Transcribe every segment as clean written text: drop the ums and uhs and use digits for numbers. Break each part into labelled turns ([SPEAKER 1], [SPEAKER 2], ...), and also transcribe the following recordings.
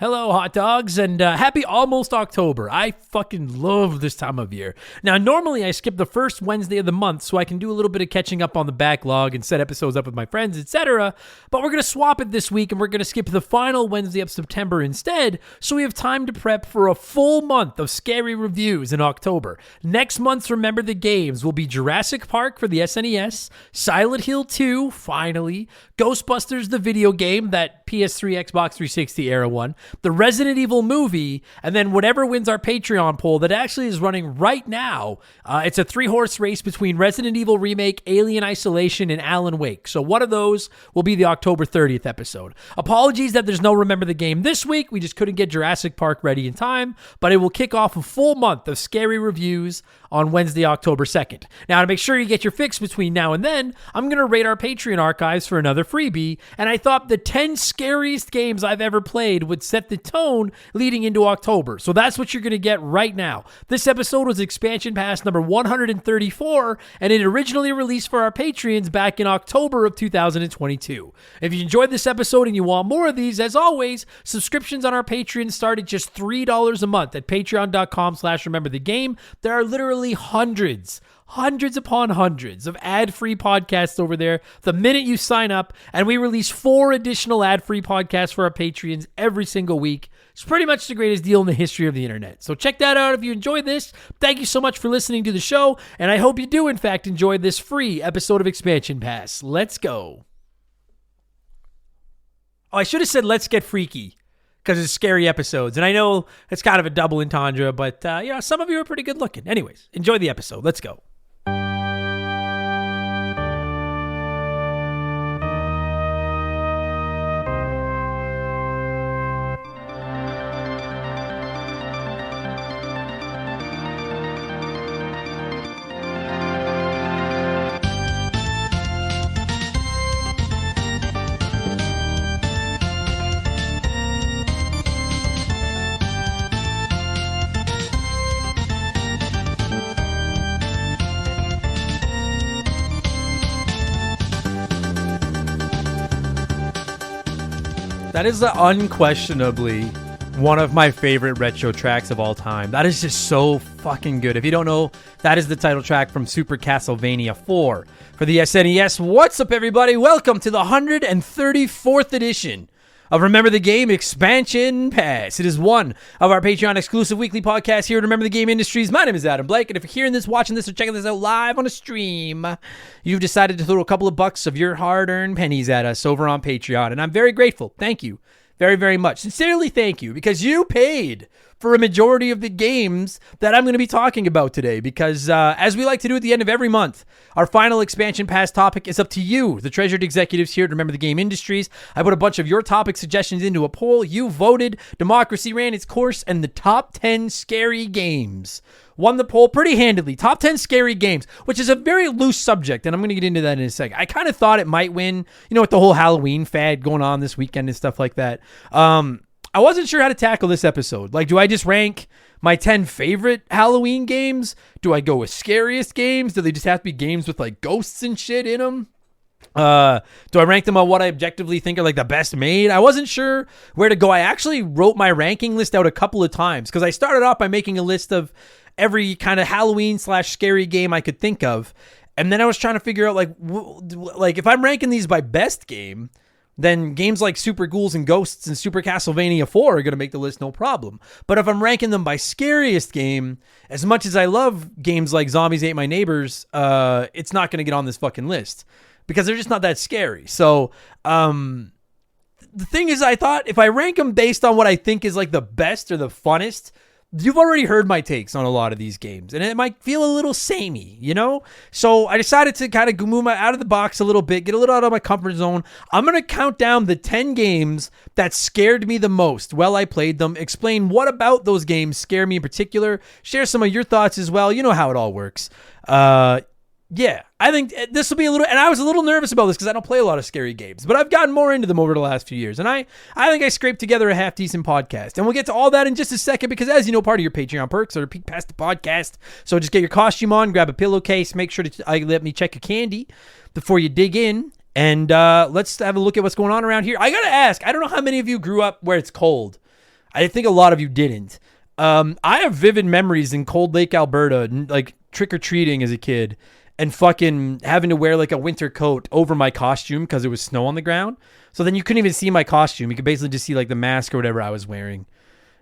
[SPEAKER 1] Hello, hot dogs, and happy almost October. I fucking love this time of year. Now, normally I skip the first Wednesday of the month so I can do a little bit of catching up on the backlog and set episodes up with my friends, etc. But we're going to swap it this week, and we're going to skip the final Wednesday of September instead, so we have time to prep for a full month of scary reviews in October. Next month's Remember the Games will be Jurassic Park for the SNES, Silent Hill 2, finally, Ghostbusters the video game, that PS3, Xbox 360 era one, the Resident Evil movie, and then whatever wins our Patreon poll that actually is running right now. It's a 3-horse race between Resident Evil Remake, Alien Isolation, and Alan Wake. So one of those will be the October 30th episode. Apologies that there's no Remember the Game this week. We just couldn't get Jurassic Park ready in time, but it will kick off a full month of scary reviews on Wednesday, October 2nd. Now, to make sure you get your fix between now and then, I'm going to rate our Patreon archives for another freebie, and I thought the 10 scariest games I've ever played would set the tone leading into October. So that's what you're going to get right now. This episode was Expansion Pass number 134, and it originally released for our Patreons back in October of 2022. If you enjoyed this episode and you want more of these, as always, subscriptions on our Patreon start at just $3 a month at patreon.com/rememberthegame. There are literally hundreds upon hundreds of ad-free podcasts over there the minute you sign up, and we release 4 additional ad-free podcasts for our Patreons every single week. It's pretty much the greatest deal in the history of the internet. So check that out if you enjoyed this. Thank you so much for listening to the show, and I hope you do in fact enjoy this free episode of Expansion Pass. Let's go. Oh, I should have said let's get freaky, because it's scary episodes. And I know it's kind of a double entendre, but some of you are pretty good looking. Anyways, enjoy the episode. Let's go. That is unquestionably one of my favorite retro tracks of all time. That is just so fucking good. If you don't know, that is the title track from Super Castlevania 4 for the SNES. What's up, everybody? Welcome to the 134th edition of Remember the Game Expansion Pass. It is one of our Patreon exclusive weekly podcasts here at Remember the Game Industries. My name is Adam Blake, and if you're hearing this, watching this, or checking this out live on a stream, you've decided to throw a couple of bucks of your hard-earned pennies at us over on Patreon, and I'm very grateful. Thank you very, very much. Sincerely thank you, because you paid for a majority of the games that I'm going to be talking about today, because as we like to do at the end of every month, our final Expansion Pass topic is up to you, the treasured executives here to Remember the Game Industries. I put a bunch of your topic suggestions into a poll. You voted. Democracy ran its course, and the top 10 scary games won the poll pretty handily. Top 10 scary games, which is a very loose subject, and I'm going to get into that in a second. I kind of thought it might win, with the whole Halloween fad going on this weekend and stuff like that. I wasn't sure how to tackle this episode. Like, do I just rank my 10 favorite Halloween games? Do I go with scariest games? Do they just have to be games with, like, ghosts and shit in them? Do I rank them on what I objectively think are, like, the best made? I wasn't sure where to go. I actually wrote my ranking list out a couple of times, because I started off by making a list of every kind of Halloween/scary game I could think of. And then I was trying to figure out, like if I'm ranking these by best game, then games like Super Ghouls and Ghosts and Super Castlevania 4 are going to make the list no problem. But if I'm ranking them by scariest game, as much as I love games like Zombies Ate My Neighbors, it's not going to get on this fucking list, because they're just not that scary. So, the thing is, I thought if I rank them based on what I think is like the best or the funnest, you've already heard my takes on a lot of these games, and it might feel a little samey, So I decided to kind of move out of the box a little bit, get a little out of my comfort zone. I'm going to count down the 10 games that scared me the most while I played them, explain what about those games scare me in particular, share some of your thoughts as well. You know how it all works. Yeah, I think this will be a little, and I was a little nervous about this because I don't play a lot of scary games, but I've gotten more into them over the last few years, and I think I scraped together a half-decent podcast, and we'll get to all that in just a second, because as you know, part of your Patreon perks are a peek past the podcast, so just get your costume on, grab a pillowcase, make sure to let me check your candy before you dig in, and let's have a look at what's going on around here. I gotta ask, I don't know how many of you grew up where it's cold. I think a lot of you didn't. I have vivid memories in Cold Lake, Alberta, like trick-or-treating as a kid and fucking having to wear like a winter coat over my costume because there was snow on the ground. So then you couldn't even see my costume. You could basically just see like the mask or whatever I was wearing.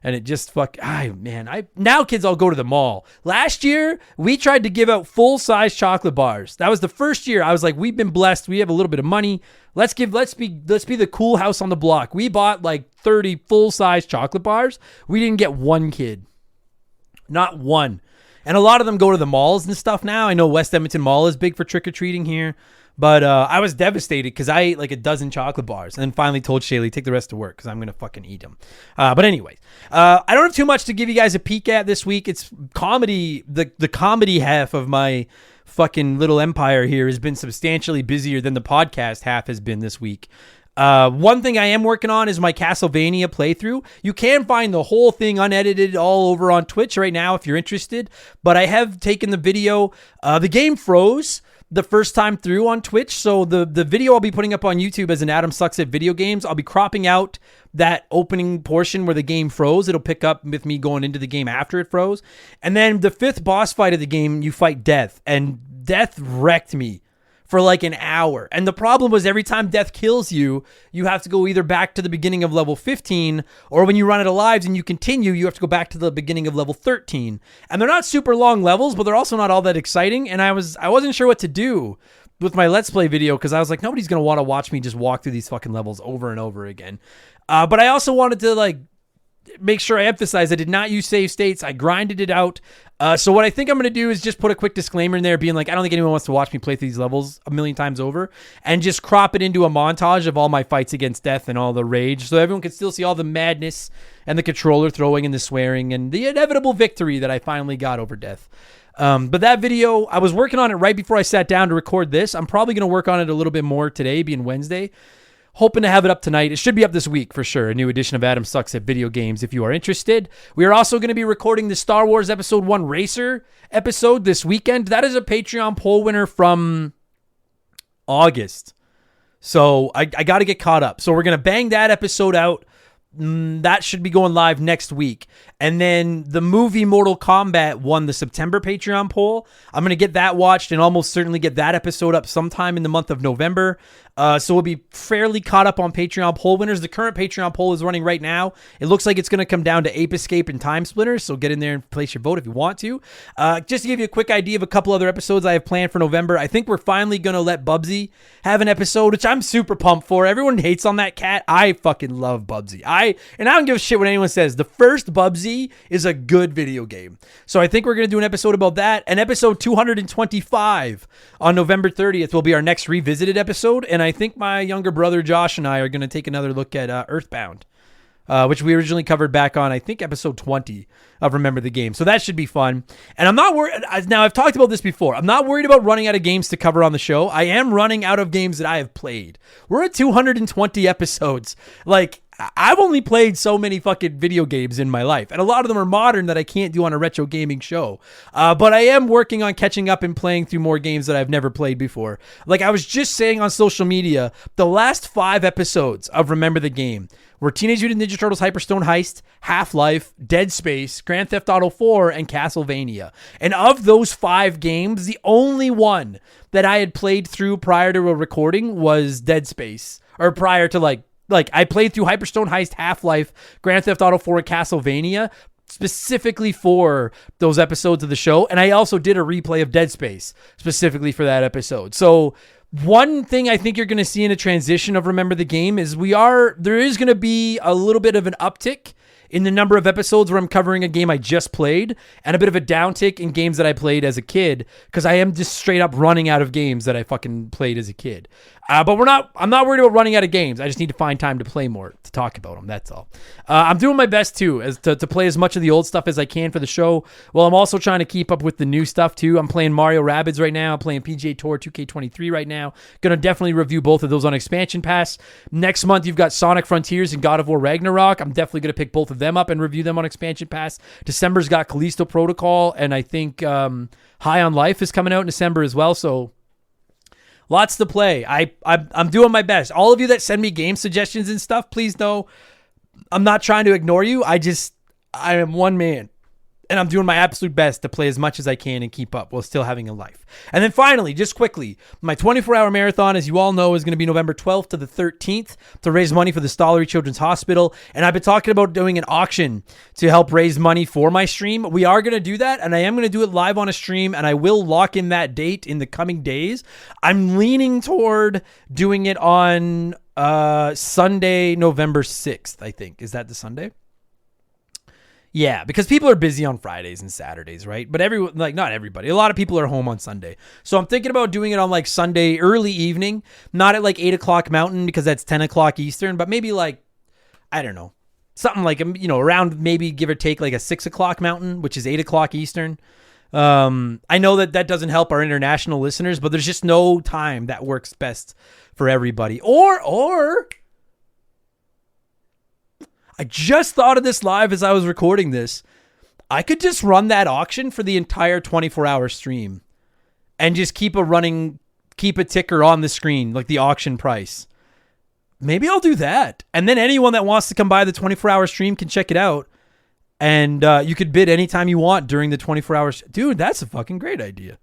[SPEAKER 1] And it just now kids all go to the mall. Last year, we tried to give out full-size chocolate bars. That was the first year. I was like, we've been blessed. We have a little bit of money. Let's be the cool house on the block. We bought like 30 full-size chocolate bars. We didn't get one kid. Not one. And a lot of them go to the malls and stuff now. I know West Edmonton Mall is big for trick-or-treating here. But I was devastated because I ate like a dozen chocolate bars and then finally told Shaylee, take the rest to work because I'm going to fucking eat them. But anyways, I don't have too much to give you guys a peek at this week. It's comedy. The comedy half of my fucking little empire here has been substantially busier than the podcast half has been this week. One thing I am working on is my Castlevania playthrough. You can find the whole thing unedited all over on Twitch right now if you're interested. But I have taken the video. The game froze the first time through on Twitch. So the video I'll be putting up on YouTube as an Adam Sucks at Video Games, I'll be cropping out that opening portion where the game froze. It'll pick up with me going into the game after it froze. And then the 5th boss fight of the game, you fight Death. And Death wrecked me for like an hour. And the problem was every time Death kills you, you have to go either back to the beginning of level 15, or when you run out of lives and you continue, you have to go back to the beginning of level 13. And they're not super long levels, but they're also not all that exciting. And I wasn't sure what to do with my Let's Play video because I was like, nobody's going to want to watch me just walk through these fucking levels over and over again. But I also wanted to like make sure I emphasize I did not use save states. I grinded it out. So what I think I'm going to do is just put a quick disclaimer in there being like, I don't think anyone wants to watch me play through these levels a million times over, and just crop it into a montage of all my fights against Death and all the rage so everyone can still see all the madness and the controller throwing and the swearing and the inevitable victory that I finally got over Death. But that video, I was working on it right before I sat down to record this. I'm probably going to work on it a little bit more today, being Wednesday. Hoping to have it up tonight. It should be up this week for sure. A new edition of Adam Sucks at Video Games if you are interested. We are also going to be recording the Star Wars Episode 1 Racer episode this weekend. That is a Patreon poll winner from August. So I got to get caught up. So we're going to bang that episode out. That should be going live next week. And then the movie Mortal Kombat won the September Patreon poll. I'm going to get that watched and almost certainly get that episode up sometime in the month of November. So we'll be fairly caught up on Patreon poll winners. The current Patreon poll is running right now. It looks like it's going to come down to Ape Escape and Time Splitters. So get in there and place your vote if you want to. Just to give you a quick idea of a couple other episodes I have planned for November. I think we're finally going to let Bubsy have an episode, which I'm super pumped for. Everyone hates on that cat. I fucking love Bubsy. I don't give a shit what anyone says. The first Bubsy is a good video game. So I think we're going to do an episode about that. And episode 225 on November 30th will be our next revisited episode. And I think my younger brother Josh and I are going to take another look at Earthbound, which we originally covered back on, I think, episode 20 of Remember the Game. So that should be fun. And I'm not worried. Now, I've talked about this before. I'm not worried about running out of games to cover on the show. I am running out of games that I have played. We're at 220 episodes. Like, I've only played so many fucking video games in my life, and a lot of them are modern that I can't do on a retro gaming show. But I am working on catching up and playing through more games that I've never played before. Like I was just saying on social media, the last 5 episodes of Remember the Game were Teenage Mutant Ninja Turtles Hyperstone Heist, Half-Life, Dead Space, Grand Theft Auto 4, and Castlevania. And of those 5 games, the only one that I had played through prior to a recording was Dead Space, or prior to like I played through Hyperstone Heist, Half-Life, Grand Theft Auto 4, and Castlevania specifically for those episodes of the show. And I also did a replay of Dead Space specifically for that episode. So one thing I think you're going to see in a transition of Remember the Game is there is going to be a little bit of an uptick in the number of episodes where I'm covering a game I just played, and a bit of a downtick in games that I played as a kid, because I am just straight up running out of games that I fucking played as a kid. But I'm not worried about running out of games. I just need to find time to play more, to talk about them. That's all. I'm doing my best too, to play as much of the old stuff as I can for the show. Well, I'm also trying to keep up with the new stuff too. I'm playing Mario Rabbids right now. I'm playing PGA Tour 2K23 right now. Going to definitely review both of those on Expansion Pass. Next month, you've got Sonic Frontiers and God of War Ragnarok. I'm definitely going to pick both of them up and review them on Expansion Pass. December's got Callisto Protocol, and I think High on Life is coming out in December as well. So lots to play. I'm doing my best. All of you that send me game suggestions and stuff, please know I'm not trying to ignore you. I am one man. And I'm doing my absolute best to play as much as I can and keep up while still having a life. And then finally, just quickly, my 24-hour marathon, as you all know, is going to be November 12th to the 13th to raise money for the Stollery Children's Hospital. And I've been talking about doing an auction to help raise money for my stream. We are going to do that, and I am going to do it live on a stream, and I will lock in that date in the coming days. I'm leaning toward doing it on Sunday, November 6th, I think. Is that the Sunday? Yeah, because people are busy on Fridays and Saturdays, right? But everyone, like, not everybody. A lot of people are home on Sunday. So I'm thinking about doing it on like Sunday early evening, not at like 8 o'clock Mountain because that's 10 o'clock Eastern, but maybe like, I don't know, something like, around maybe give or take like a 6 o'clock Mountain, which is 8 o'clock Eastern. I know that doesn't help our international listeners, but there's just no time that works best for everybody. Or I just thought of this live as I was recording this. I could just run that auction for the entire 24-hour stream and just keep a ticker on the screen, like the auction price. Maybe I'll do that. And then anyone that wants to come by the 24-hour stream can check it out. And you could bid anytime you want during the 24 hours. Dude, that's a fucking great idea.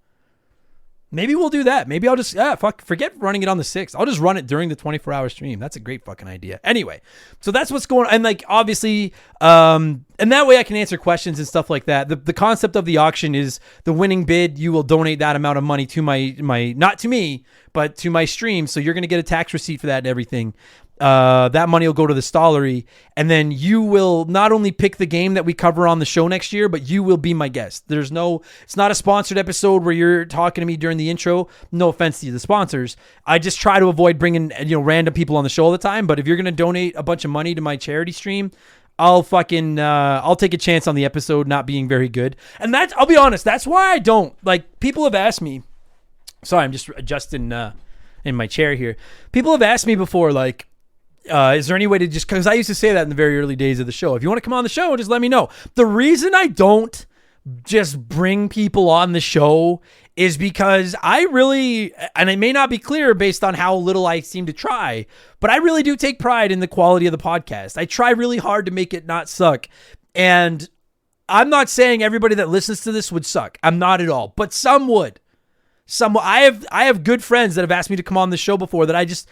[SPEAKER 1] Maybe we'll do that. Maybe I'll just, forget running it on the 6th. I'll just run it during the 24-hour stream. That's a great fucking idea. Anyway, so that's what's going on. And like, obviously, and that way I can answer questions and stuff like that. The concept of the auction is the winning bid, you will donate that amount of money to my not to me, but to my stream. So you're going to get a tax receipt for that and everything. That money will go to the Stollery, and then you will not only pick the game that we cover on the show next year, but you will be my guest. It's not a sponsored episode where you're talking to me during the intro. No offense to the sponsors. I just try to avoid bringing, random people on the show all the time. But if you're going to donate a bunch of money to my charity stream, I'll take a chance on the episode not being very good. And I'll be honest, that's why I don't, like, people have asked me, sorry, I'm just adjusting, in my chair here. People have asked me before, like, is there any way to just, because I used to say that in the very early days of the show, if you want to come on the show, just let me know. The reason I don't just bring people on the show is because I really, and it may not be clear based on how little I seem to try, but I really do take pride in the quality of the podcast. I try really hard to make it not suck. And I'm not saying everybody that listens to this would suck. I'm not at all, but some would. I have good friends that have asked me to come on the show before that I just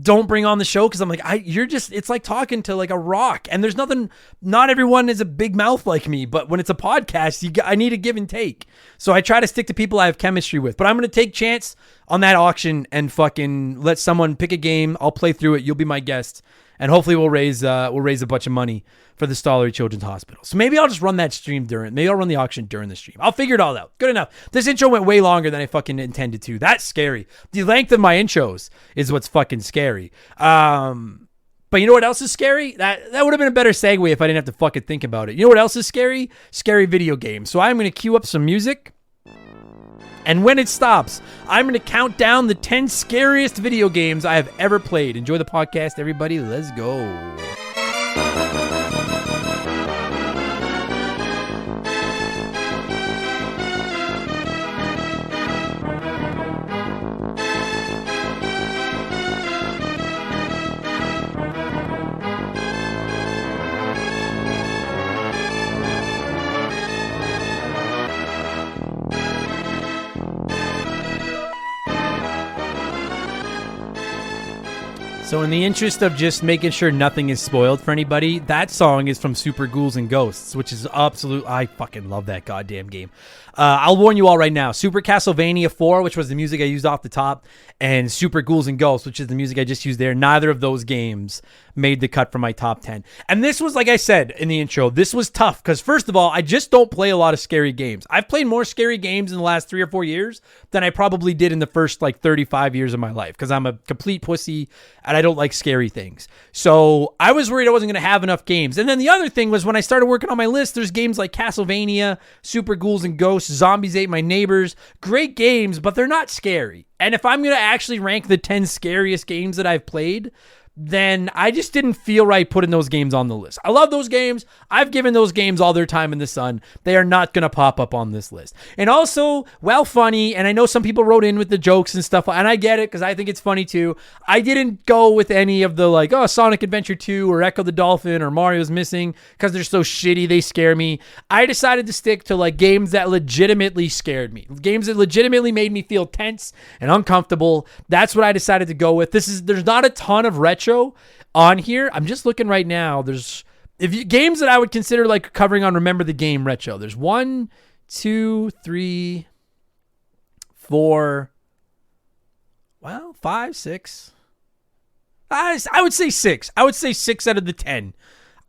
[SPEAKER 1] don't bring on the show because I'm like, it's like talking to like a rock, and there's nothing, not everyone is a big mouth like me, but when it's a podcast, I need a give and take. So I try to stick to people I have chemistry with, but I'm going to take chance on that auction and fucking let someone pick a game. I'll play through it. You'll be my guest. And hopefully we'll raise a bunch of money for the Stollery Children's Hospital. So maybe I'll just run that stream maybe I'll run the auction during the stream. I'll figure it all out. Good enough. This intro went way longer than I fucking intended to. That's scary. The length of my intros is what's fucking scary. But you know what else is scary? That would have been a better segue if I didn't have to fucking think about it. You know what else is scary? Scary video games. So I'm going to cue up some music. And when it stops, I'm going to count down the 10 scariest video games I have ever played. Enjoy the podcast, everybody. Let's go. So in the interest of just making sure nothing is spoiled for anybody, that song is from Super Ghouls and Ghosts, which is I fucking love that goddamn game. I'll warn you all right now. Super Castlevania 4, which was the music I used off the top, and Super Ghouls and Ghosts, which is the music I just used there, neither of those games made the cut for my top 10. And this was, like I said in the intro, this was tough because, first of all, I just don't play a lot of scary games. I've played more scary games in the last 3 or 4 years than I probably did in the first, 35 years of my life because I'm a complete pussy and I don't like scary things. So I was worried I wasn't going to have enough games. And then the other thing was when I started working on my list, there's games like Castlevania, Super Ghouls and Ghosts, Zombies Ate My Neighbors. Great games, but they're not scary. And if I'm going to actually rank the 10 scariest games that I've played, then I just didn't feel right putting those games on the list. I love those games. I've given those games all their time in the sun. They are not going to pop up on this list. And also, well, funny, and I know some people wrote in with the jokes and stuff, and I get it because I think it's funny too. I didn't go with any of the like, oh, Sonic Adventure 2 or Echo the Dolphin or Mario's Missing because they're so shitty, they scare me. I decided to stick to like games that legitimately scared me. Games that legitimately made me feel tense and uncomfortable. That's what I decided to go with. There's not a ton of retro on here. I'm just looking right now. There's games that I would consider like covering on Remember the Game retro. There's 1, 2, 3, 4, 5, 6. I would say 6. I would say 6 out of the 10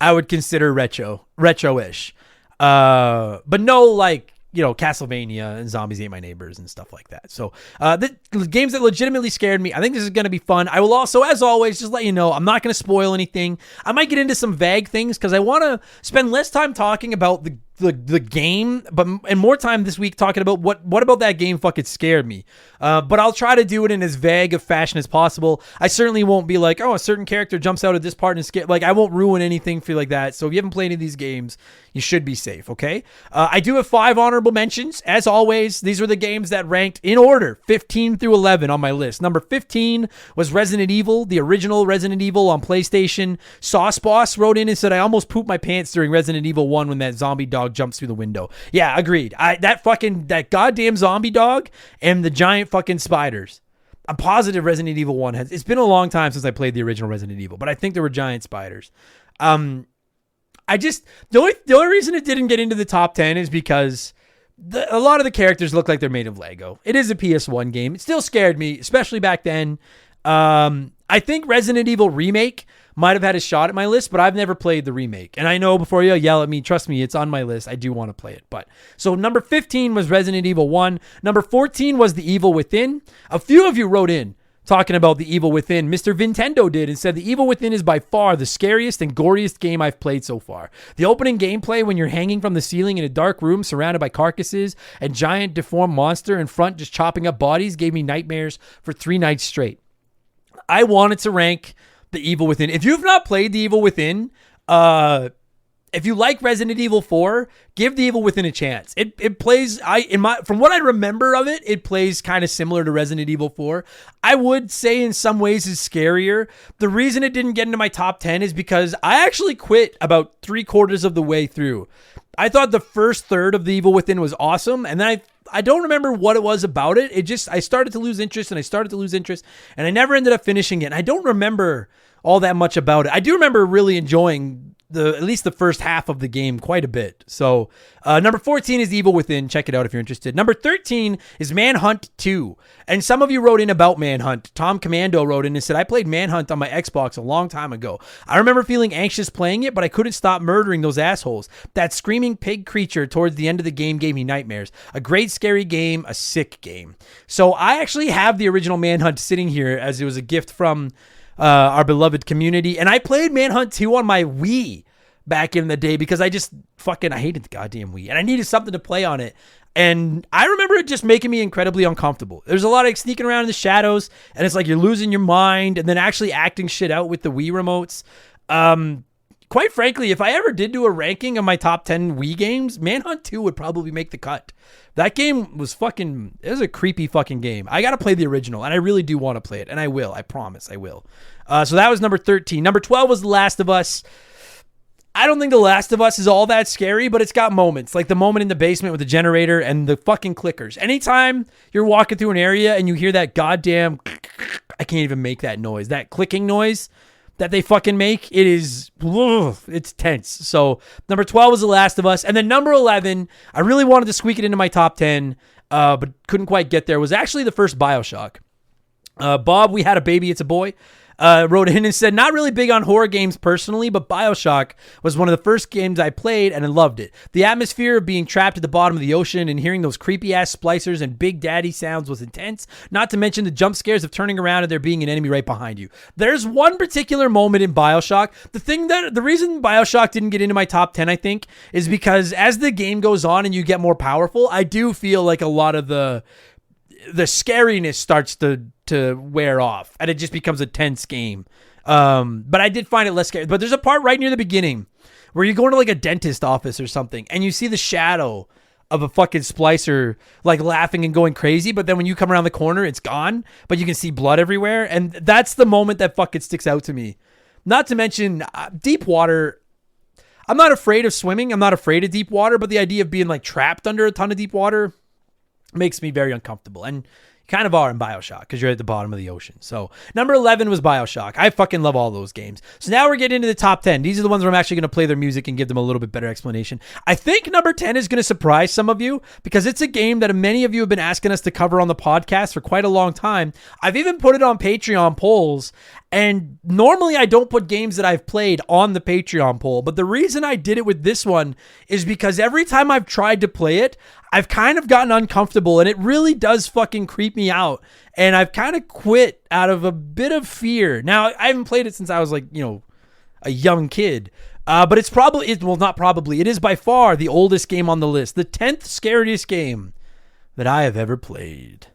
[SPEAKER 1] I would consider retro-ish. But no, like, you know, Castlevania and Zombies Ate My Neighbors and stuff like that. So the games that legitimately scared me, I think this is going to be fun. I will also, as always, just let you know, I'm not going to spoil anything. I might get into some vague things because I want to spend less time talking about the game, and more time this week talking about what about that game fucking scared me. But I'll try to do it in as vague a fashion as possible. I certainly won't be like, oh, a certain character jumps out at this part and scared. Like, I won't ruin anything for you like that. So if you haven't played any of these games, you should be safe, okay? I do have 5 honorable mentions. As always, these were the games that ranked in order, 15 through 11 on my list. Number 15 was Resident Evil, the original Resident Evil on PlayStation. Sauce Boss wrote in and said, I almost pooped my pants during Resident Evil 1 when that zombie dog jumps through the window. Yeah, agreed. That goddamn zombie dog and the giant fucking spiders. I'm positive Resident Evil 1 it's been a long time since I played the original Resident Evil, but I think there were giant spiders. The only reason it didn't get into the top 10 is because a lot of the characters look like they're made of Lego. It is a PS1 game. It still scared me, especially back then. I think Resident Evil Remake might have had a shot at my list, but I've never played the remake. And I know before you yell at me, trust me, it's on my list. I do want to play it. But so number 15 was Resident Evil 1. Number 14 was The Evil Within. A few of you wrote in talking about The Evil Within. Mr. Nintendo did and said, The Evil Within is by far the scariest and goriest game I've played so far. The opening gameplay when you're hanging from the ceiling in a dark room surrounded by carcasses and giant deformed monster in front just chopping up bodies gave me nightmares for 3 nights straight. I wanted to rank The Evil Within. If you've not played The Evil Within, if you like Resident Evil 4, give The Evil Within a chance. It plays from what I remember of it, it plays kind of similar to Resident Evil 4. I would say in some ways is scarier. The reason it didn't get into my top 10 is because I actually quit about 3/4 of the way through. I thought the first third of The Evil Within was awesome, and then I don't remember what it was about it. I started to lose interest, and I never ended up finishing it. And I don't remember all that much about it. I do remember really enjoying at least the first half of the game quite a bit. So number 14 is Evil Within. Check it out if you're interested. Number 13 is Manhunt 2. And some of you wrote in about Manhunt. Tom Commando wrote in and said, I played Manhunt on my Xbox a long time ago. I remember feeling anxious playing it, but I couldn't stop murdering those assholes. That screaming pig creature towards the end of the game gave me nightmares. A great scary game, a sick game. So I actually have the original Manhunt sitting here as it was a gift from our beloved community. And I played Manhunt 2 on my Wii back in the day because I hated the goddamn Wii and I needed something to play on it. And I remember it just making me incredibly uncomfortable. There's a lot of sneaking around in the shadows and it's like you're losing your mind and then actually acting shit out with the Wii remotes. Quite frankly, if I ever did do a ranking of my top 10 Wii games, Manhunt 2 would probably make the cut. That game was it was a creepy fucking game. I got to play the original, and I really do want to play it, and I will. I promise I will. So that was number 13. Number 12 was The Last of Us. I don't think The Last of Us is all that scary, but it's got moments, like the moment in the basement with the generator and the fucking clickers. Anytime you're walking through an area and you hear that goddamn, I can't even make that noise, that clicking noise that they fucking make, it's tense. So number 12 was The Last of Us. And then number 11, I really wanted to squeak it into my top 10, but couldn't quite get there, was actually the first BioShock. Bob, we had a baby, it's a boy, wrote in and said, not really big on horror games personally, but BioShock was one of the first games I played and I loved it. The atmosphere of being trapped at the bottom of the ocean and hearing those creepy ass splicers and Big Daddy sounds was intense, not to mention the jump scares of turning around and there being an enemy right behind you. There's one particular moment in BioShock. The reason BioShock didn't get into my top 10, I think, is because as the game goes on and you get more powerful, I do feel like a lot of the scariness starts to wear off and it just becomes a tense game. But I did find it less scary. But there's a part right near the beginning where you go into like a dentist office or something and you see the shadow of a fucking splicer like laughing and going crazy, but then when you come around the corner, it's gone, but you can see blood everywhere. And that's the moment that fucking sticks out to me. Not to mention deep water. I'm not afraid of swimming. I'm not afraid of deep water, but the idea of being like trapped under a ton of deep water makes me very uncomfortable. And kind of are in BioShock because you're at the bottom of the ocean. So number 11 was BioShock. I fucking love all those games. So now we're getting into the top 10. These are the ones where I'm actually going to play their music and give them a little bit better explanation. I think number 10 is going to surprise some of you because it's a game that many of you have been asking us to cover on the podcast for quite a long time. I've even put it on Patreon polls, and normally I don't put games that I've played on the Patreon poll, but the reason I did it with this one is because every time I've tried to play it, I've kind of gotten uncomfortable, and it really does fucking creep me out. And I've kind of quit out of a bit of fear. Now, I haven't played it since I was like, a young kid. But it's probably, not probably, it is by far the oldest game on the list. The 10th scariest game that I have ever played.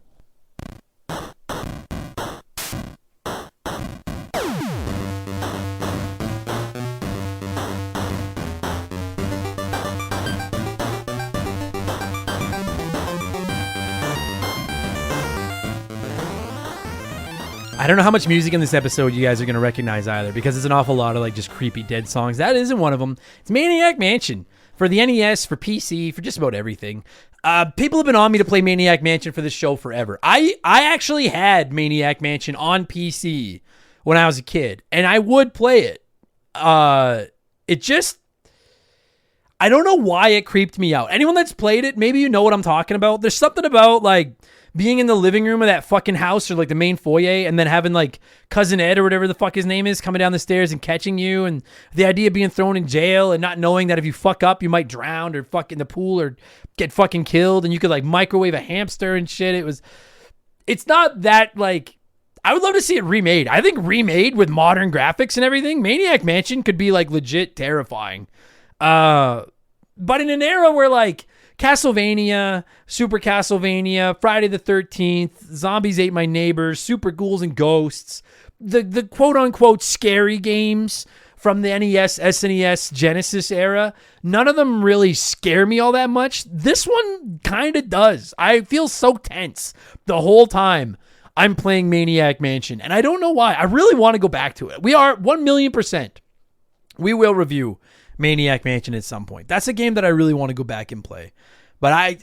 [SPEAKER 1] I don't know how much music in this episode you guys are going to recognize either, because it's an awful lot of like just creepy dead songs. That isn't one of them. It's Maniac Mansion for the NES, for PC, for just about everything. People have been on me to play Maniac Mansion for this show forever. I actually had Maniac Mansion on PC when I was a kid, and I would play it. I don't know why it creeped me out. Anyone that's played it, maybe you know what I'm talking about. There's something about like being in the living room of that fucking house or like the main foyer and then having like Cousin Ed or whatever the fuck his name is coming down the stairs and catching you, and the idea of being thrown in jail and not knowing that if you fuck up, you might drown or fuck in the pool or get fucking killed, and you could like microwave a hamster and shit. It's not that like, I would love to see it remade. I think remade with modern graphics and everything, Maniac Mansion could be like legit terrifying. But in an era where like Castlevania, Super Castlevania, Friday the 13th, Zombies Ate My Neighbors, Super Ghouls and Ghosts, the quote-unquote scary games from the NES, SNES, Genesis era, none of them really scare me all that much. This one kind of does. I feel so tense the whole time I'm playing Maniac Mansion, and I don't know why. I really want to go back to it. We are 1,000,000%. We will review Maniac Mansion at some point. That's a game that I really want to go back and play. But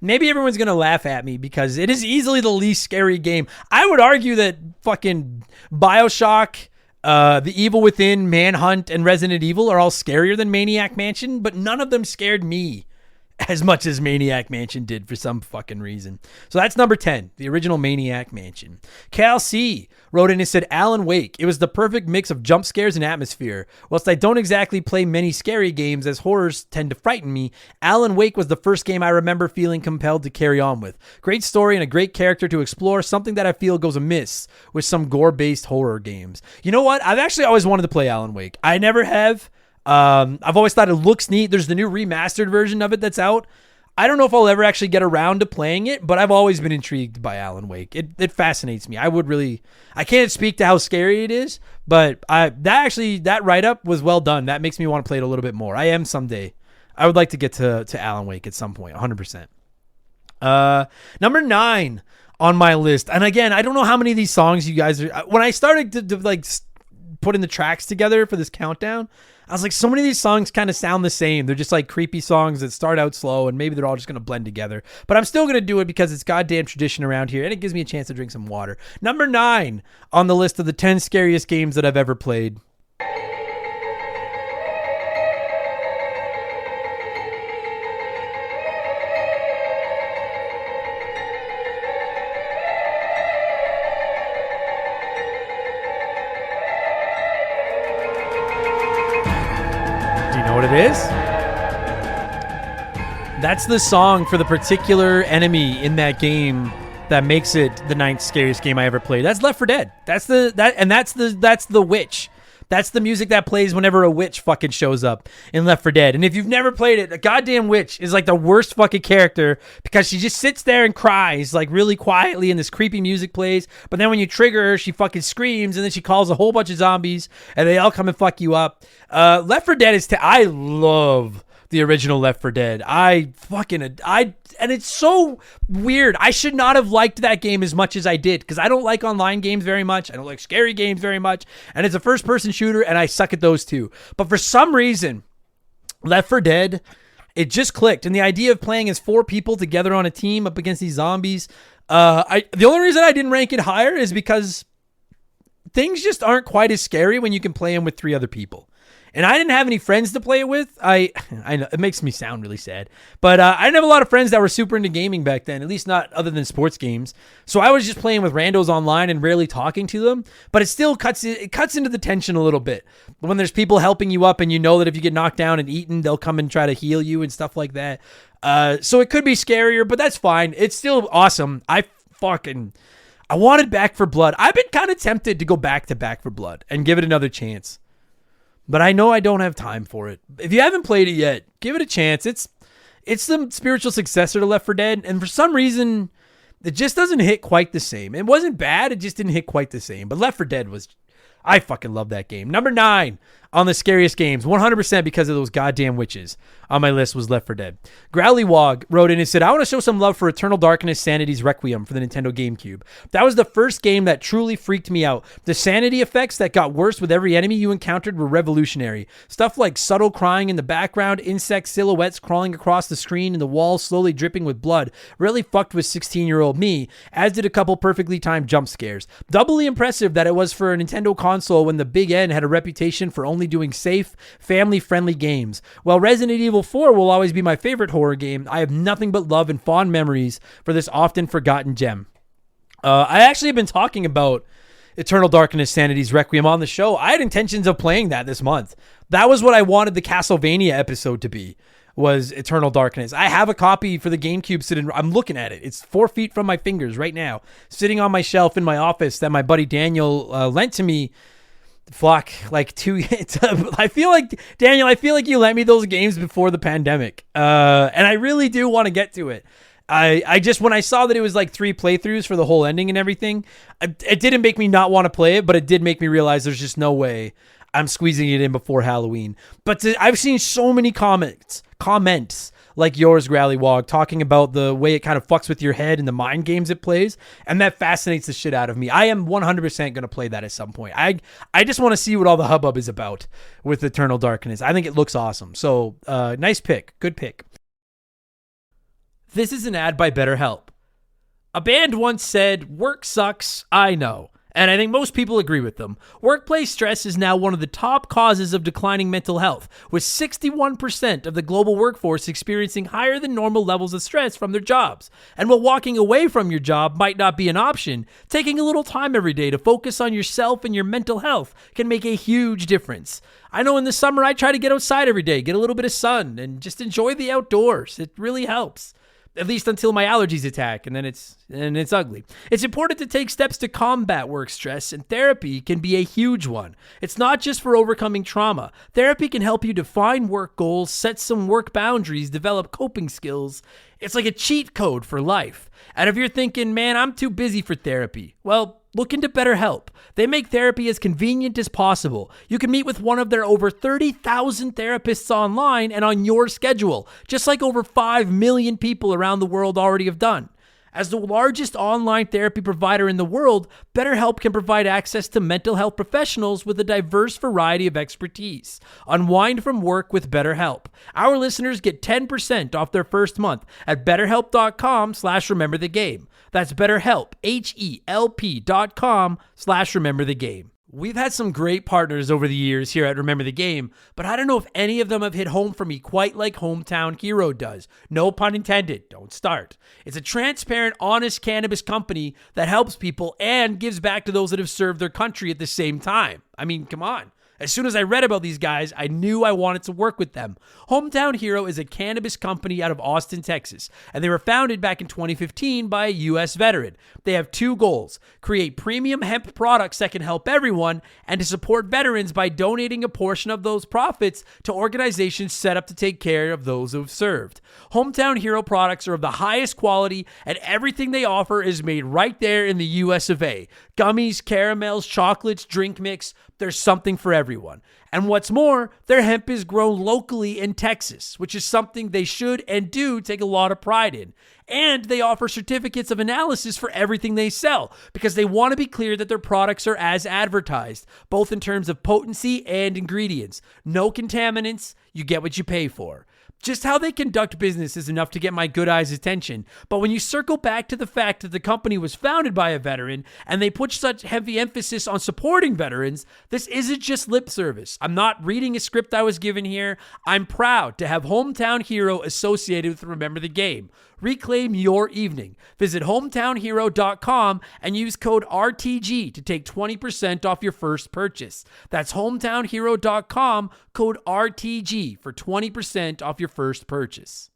[SPEAKER 1] maybe everyone's going to laugh at me because it is easily the least scary game. I would argue that fucking BioShock, The Evil Within, Manhunt, and Resident Evil are all scarier than Maniac Mansion, but none of them scared me as much as Maniac Mansion did for some fucking reason. So that's number 10, the original Maniac Mansion. Cal C wrote in and said, Alan Wake. It was the perfect mix of jump scares and atmosphere. Whilst I don't exactly play many scary games as horrors tend to frighten me, Alan Wake was the first game I remember feeling compelled to carry on with. Great story and a great character to explore, something that I feel goes amiss with some gore-based horror games. You know what? I've actually always wanted to play Alan Wake. I never have. I've always thought it looks neat. There's the new remastered version of it that's out. I don't know if I'll ever actually get around to playing it, but I've always been intrigued by Alan Wake. It fascinates me. I can't speak to how scary it is, but that write-up was well done. That makes me want to play it a little bit more. I am someday. I would like to get to Alan Wake at some point, 100%. Number 9 on my list. And again, I don't know how many of these songs you guys are, when I started to like putting the tracks together for this countdown, I was like, so many of these songs kind of sound the same. They're just like creepy songs that start out slow and maybe they're all just going to blend together. But I'm still going to do it because it's goddamn tradition around here and it gives me a chance to drink some water. Number 9 on the list of the 10 scariest games that I've ever played. What it is? That's the song for the particular enemy in that game that makes it the 9th scariest game I ever played. That's Left 4 Dead. That's the witch That's the music that plays whenever a witch fucking shows up in Left 4 Dead. And if you've never played it, a goddamn witch is like the worst fucking character because she just sits there and cries like really quietly and this creepy music plays. But then when you trigger her, she fucking screams and then she calls a whole bunch of zombies and they all come and fuck you up. Left 4 Dead I love the original Left 4 Dead. And it's so weird. I should not have liked that game as much as I did because I don't like online games very much. I don't like scary games very much. And it's a first-person shooter, and I suck at those too. But for some reason, Left 4 Dead, it just clicked. And the idea of playing as 4 people together on a team up against these zombies, the only reason I didn't rank it higher is because things just aren't quite as scary when you can play them with 3 other people. And I didn't have any friends to play it with. I know it makes me sound really sad, but I didn't have a lot of friends that were super into gaming back then, at least not other than sports games. So I was just playing with randos online and rarely talking to them, but it still cuts into the tension a little bit. When there's people helping you up and you know that if you get knocked down and eaten, they'll come and try to heal you and stuff like that. So it could be scarier, but that's fine. It's still awesome. I wanted Back 4 Blood. I've been kind of tempted to go back to Back 4 Blood and give it another chance. But I know I don't have time for it. If you haven't played it yet, give it a chance. It's the spiritual successor to Left 4 Dead, and for some reason, it just doesn't hit quite the same. It wasn't bad, it just didn't hit quite the same. But Left 4 Dead was... I fucking love that game. Number 9 on the scariest games, 100% because of those goddamn witches on my list was Left 4 Dead. Growlywog wrote in and said, I want to show some love for Eternal Darkness Sanity's Requiem for the Nintendo GameCube. That was the first game that truly freaked me out. The sanity effects that got worse with every enemy you encountered were revolutionary. Stuff like subtle crying in the background, insect silhouettes crawling across the screen, and the walls slowly dripping with blood really fucked with 16-year-old me, as did a couple perfectly timed jump scares. Doubly impressive that it was for a Nintendo console when the Big N had a reputation for only doing safe, family-friendly games. While Resident Evil 4 will always be my favorite horror game, I have nothing but love and fond memories for this often forgotten gem. I actually have been talking about Eternal Darkness Sanity's Requiem on the show. I had intentions of playing that this month. That was what I wanted the Castlevania episode to be, was Eternal Darkness. I have a copy for the GameCube sitting, I'm looking at it. It's 4 feet from my fingers right now, sitting on my shelf in my office that my buddy Daniel lent to me. Like 2 I feel like, Daniel, you lent me those games before the pandemic. And I really do want to get to it. I just, when I saw that it was like 3 playthroughs for the whole ending and everything, it didn't make me not want to play it, but it did make me realize there's just no way I'm squeezing it in before Halloween. But I've seen so many comments like yours, Growlywog, talking about the way it kind of fucks with your head and the mind games it plays, and that fascinates the shit out of me. I am 100% going to play that at some point. I just want to see what all the hubbub is about with Eternal Darkness. I think it looks awesome. So, nice pick. Good pick. This is an ad by BetterHelp. A band once said, "Work sucks, I know." And I think most people agree with them. Workplace stress is now one of the top causes of declining mental health, with 61% of the global workforce experiencing higher than normal levels of stress from their jobs. And while walking away from your job might not be an option, taking a little time every day to focus on yourself and your mental health can make a huge difference. I know in the summer I try to get outside every day, get a little bit of sun, and just enjoy the outdoors. It really helps. At least until my allergies attack, and then it's ugly. It's important to take steps to combat work stress, and therapy can be a huge one. It's not just for overcoming trauma. Therapy can help you define work goals, set some work boundaries, develop coping skills. It's like a cheat code for life. And if you're thinking, man, I'm too busy for therapy, well, look into BetterHelp. They make therapy as convenient as possible. You can meet with one of their over 30,000 therapists online and on your schedule, just like over 5 million people around the world already have done. As the largest online therapy provider in the world, BetterHelp can provide access to mental health professionals with a diverse variety of expertise. Unwind from work with BetterHelp. Our listeners get 10% off their first month at BetterHelp.com/rememberthegame. That's BetterHelp, HELP.com/rememberthegame. We've had some great partners over the years here at Remember the Game, but I don't know if any of them have hit home for me quite like Hometown Hero does. No pun intended. Don't start. It's a transparent, honest cannabis company that helps people and gives back to those that have served their country at the same time. I mean, come on. As soon as I read about these guys, I knew I wanted to work with them. Hometown Hero is a cannabis company out of Austin, Texas, and they were founded back in 2015 by a U.S. veteran. They have two goals: create premium hemp products that can help everyone, and to support veterans by donating a portion of those profits to organizations set up to take care of those who have served. Hometown Hero products are of the highest quality, and everything they offer is made right there in the U.S. of A. Gummies, caramels, chocolates, drink mix, there's something for everyone. And what's more, their hemp is grown locally in Texas, which is something they should and do take a lot of pride in. And they offer certificates of analysis for everything they sell, because they want to be clear that their products are as advertised, both in terms of potency and ingredients. No contaminants, you get what you pay for. Just how they conduct business is enough to get my good eyes' attention, but when you circle back to the fact that the company was founded by a veteran and they put such heavy emphasis on supporting veterans, this isn't just lip service. I'm not reading a script I was given here. I'm proud to have Hometown Hero associated with Remember the Game. Reclaim your evening. Visit hometownhero.com and use code RTG to take 20% off your first purchase. That's hometownhero.com, code RTG for 20% off your first purchase.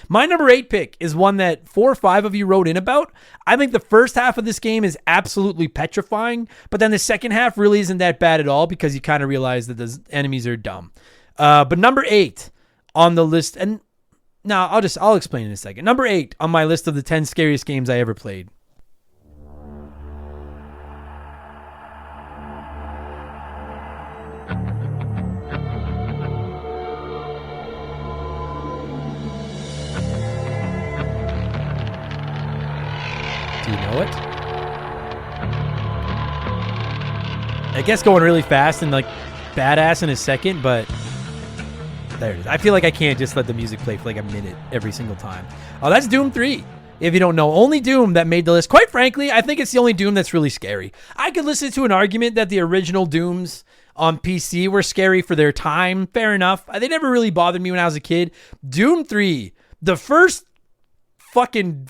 [SPEAKER 1] My number 8 pick is one that 4 or 5 of you wrote in about. I think the first half of this game is absolutely petrifying, but then the second half really isn't that bad at all because you kind of realize that the enemies are dumb. But number 8 on the list, and now I'll explain in a second. Number 8 on my list of the 10 scariest games I ever played. Do you know it? I guess going really fast and like badass in a second, but there it is. I feel like I can't just let the music play for like a minute every single time. Oh, that's Doom 3. If you don't know, only Doom that made the list. Quite frankly, I think it's the only Doom that's really scary. I could listen to an argument that the original Dooms on PC were scary for their time. Fair enough. They never really bothered me when I was a kid. Doom 3, the first fucking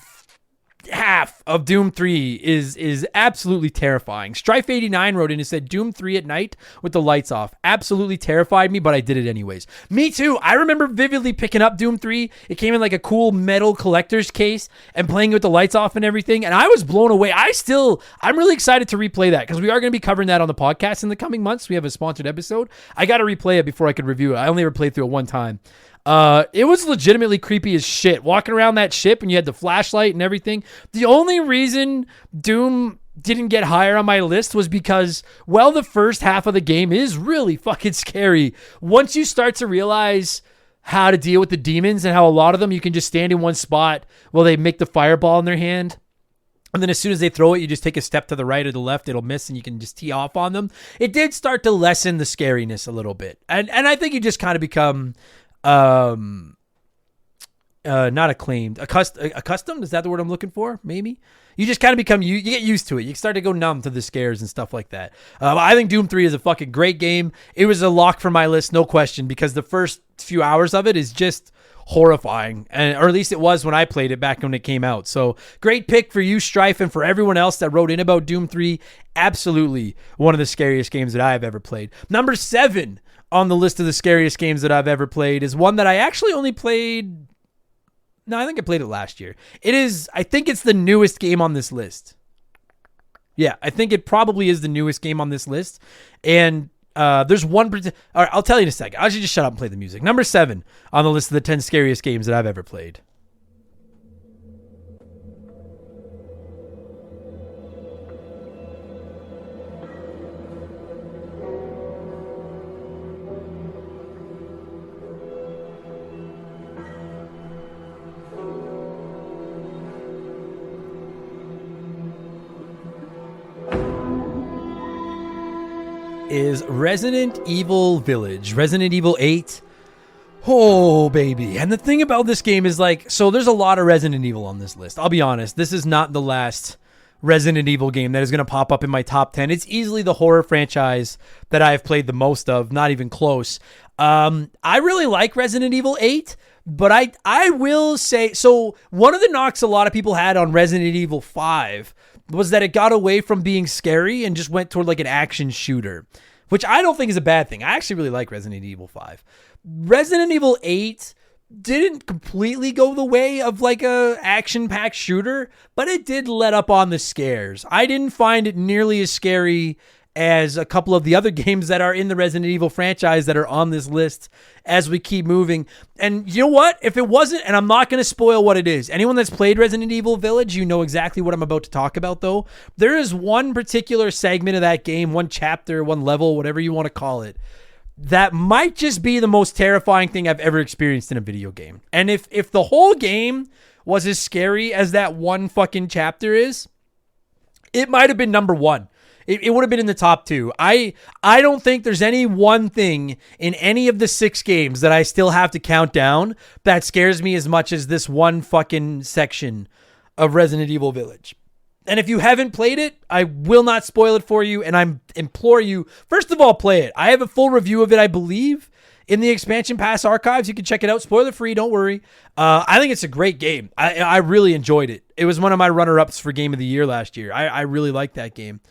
[SPEAKER 1] half of Doom 3 is absolutely terrifying. Strife89 wrote in and said, Doom 3 at night with the lights off. Absolutely terrified me, but I did it anyways. Me too. I remember vividly picking up Doom 3. It came in like a cool metal collector's case and playing with the lights off and everything, and I was blown away. I'm really excited to replay that because we are going to be covering that on the podcast in the coming months. We have a sponsored episode. I got to replay it before I could review it. I only ever played through it one time. It was legitimately creepy as shit. Walking around that ship and you had the flashlight and everything. The only reason Doom didn't get higher on my list was because, well, the first half of the game is really fucking scary. Once you start to realize how to deal with the demons and how a lot of them you can just stand in one spot while they make the fireball in their hand. And then as soon as they throw it, you just take a step to the right or the left, it'll miss and you can just tee off on them. It did start to lessen the scariness a little bit. And I think you just kind of become not acclaimed, accustomed. Is that the word I'm looking for? Maybe you just kind of become, you get used to it. You start to go numb to the scares and stuff like that. I think Doom 3 is a fucking great game. It was a lock for my list, no question, because the first few hours of it is just horrifying, or at least it was when I played it back when it came out. So great pick for you, Strife, and for everyone else that wrote in about Doom 3. Absolutely one of the scariest games that I have ever played. Number 7 on the list of the scariest games that I've ever played is one that I actually only played. No, I think I played it last year. I think it's the newest game on this list. Yeah, I think it probably is the newest game on this list. And there's one. All right, I'll tell you in a second. I should just shut up and play the music. Number 7 on the list of the 10 scariest games that I've ever played. Is Resident Evil Village. Resident Evil 8. Oh, baby. And the thing about this game is so there's a lot of Resident Evil on this list. I'll be honest. This is not the last Resident Evil game that is going to pop up in my top 10. It's easily the horror franchise that I've played the most of. Not even close. I really like Resident Evil 8. But I will say, so one of the knocks a lot of people had on Resident Evil 5 was that it got away from being scary and just went toward like an action shooter, which I don't think is a bad thing. I actually really like Resident Evil 5. Resident Evil 8 didn't completely go the way of like a action-packed shooter, but it did let up on the scares. I didn't find it nearly as scary as a couple of the other games that are in the Resident Evil franchise that are on this list as we keep moving. And you know what? If it wasn't, and I'm not going to spoil what it is, anyone that's played Resident Evil Village, you know exactly what I'm about to talk about, though. There is one particular segment of that game, one chapter, one level, whatever you want to call it, that might just be the most terrifying thing I've ever experienced in a video game. And if the whole game was as scary as that one fucking chapter is, it might have been number one. It would have been in the top two. I don't think there's any one thing in any of the 6 games that I still have to count down that scares me as much as this one fucking section of Resident Evil Village. And if you haven't played it, I will not spoil it for you, and I implore you, first of all, play it. I have a full review of it, I believe, in the Expansion Pass archives. You can check it out. Spoiler free, don't worry. I think it's a great game. I really enjoyed it. It was one of my runner-ups for Game of the Year last year. I really liked that game.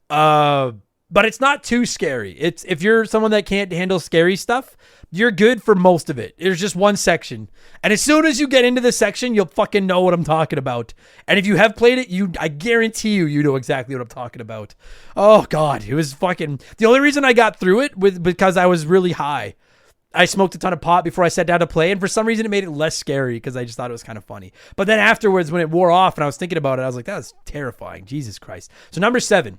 [SPEAKER 1] But it's not too scary. It's if you're someone that can't handle scary stuff, you're good for most of it. There's just one section. And as soon as you get into the section, you'll fucking know what I'm talking about. And if you have played it, I guarantee you know exactly what I'm talking about. Oh God, it was fucking, the only reason I got through it was because I was really high. I smoked a ton of pot before I sat down to play, and for some reason it made it less scary because I just thought it was kind of funny. But then afterwards, when it wore off and I was thinking about it, I was like, that was terrifying. Jesus Christ. So number 7.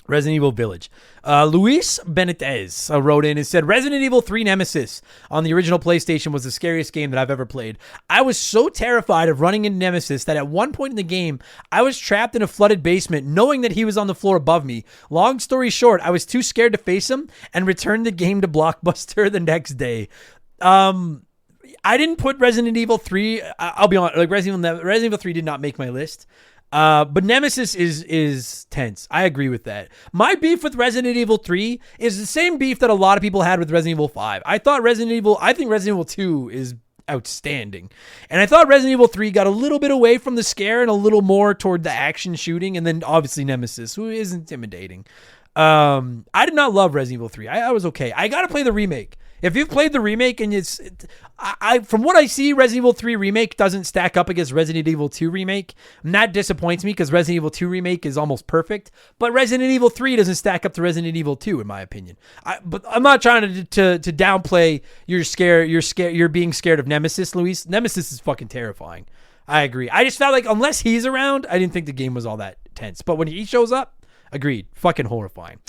[SPEAKER 1] Resident Evil Village. Luis Benitez wrote in and said, Resident Evil 3 Nemesis on the original PlayStation was the scariest game that I've ever played. I was so terrified of running into Nemesis that at one point in the game, I was trapped in a flooded basement knowing that he was on the floor above me. Long story short, I was too scared to face him and returned the game to Blockbuster the next day. I didn't put Resident Evil 3, I'll be honest, like Resident Evil 3 did not make my list. But Nemesis is tense. I agree with that. My beef with Resident Evil 3 is the same beef that a lot of people had with Resident Evil 5. I think Resident Evil 2 is outstanding. And I thought Resident Evil 3 got a little bit away from the scare and a little more toward the action shooting, and then obviously Nemesis, who is intimidating. I did not love Resident Evil 3. I was okay. I got to play the remake. If you've played the remake and from what I see, Resident Evil 3 remake doesn't stack up against Resident Evil 2 remake. And that disappoints me because Resident Evil 2 remake is almost perfect. But Resident Evil 3 doesn't stack up to Resident Evil 2 in my opinion. But I'm not trying to downplay you're being scared of Nemesis, Luis. Nemesis is fucking terrifying. I agree. I just felt like unless he's around, I didn't think the game was all that tense. But when he shows up, agreed. Fucking horrifying.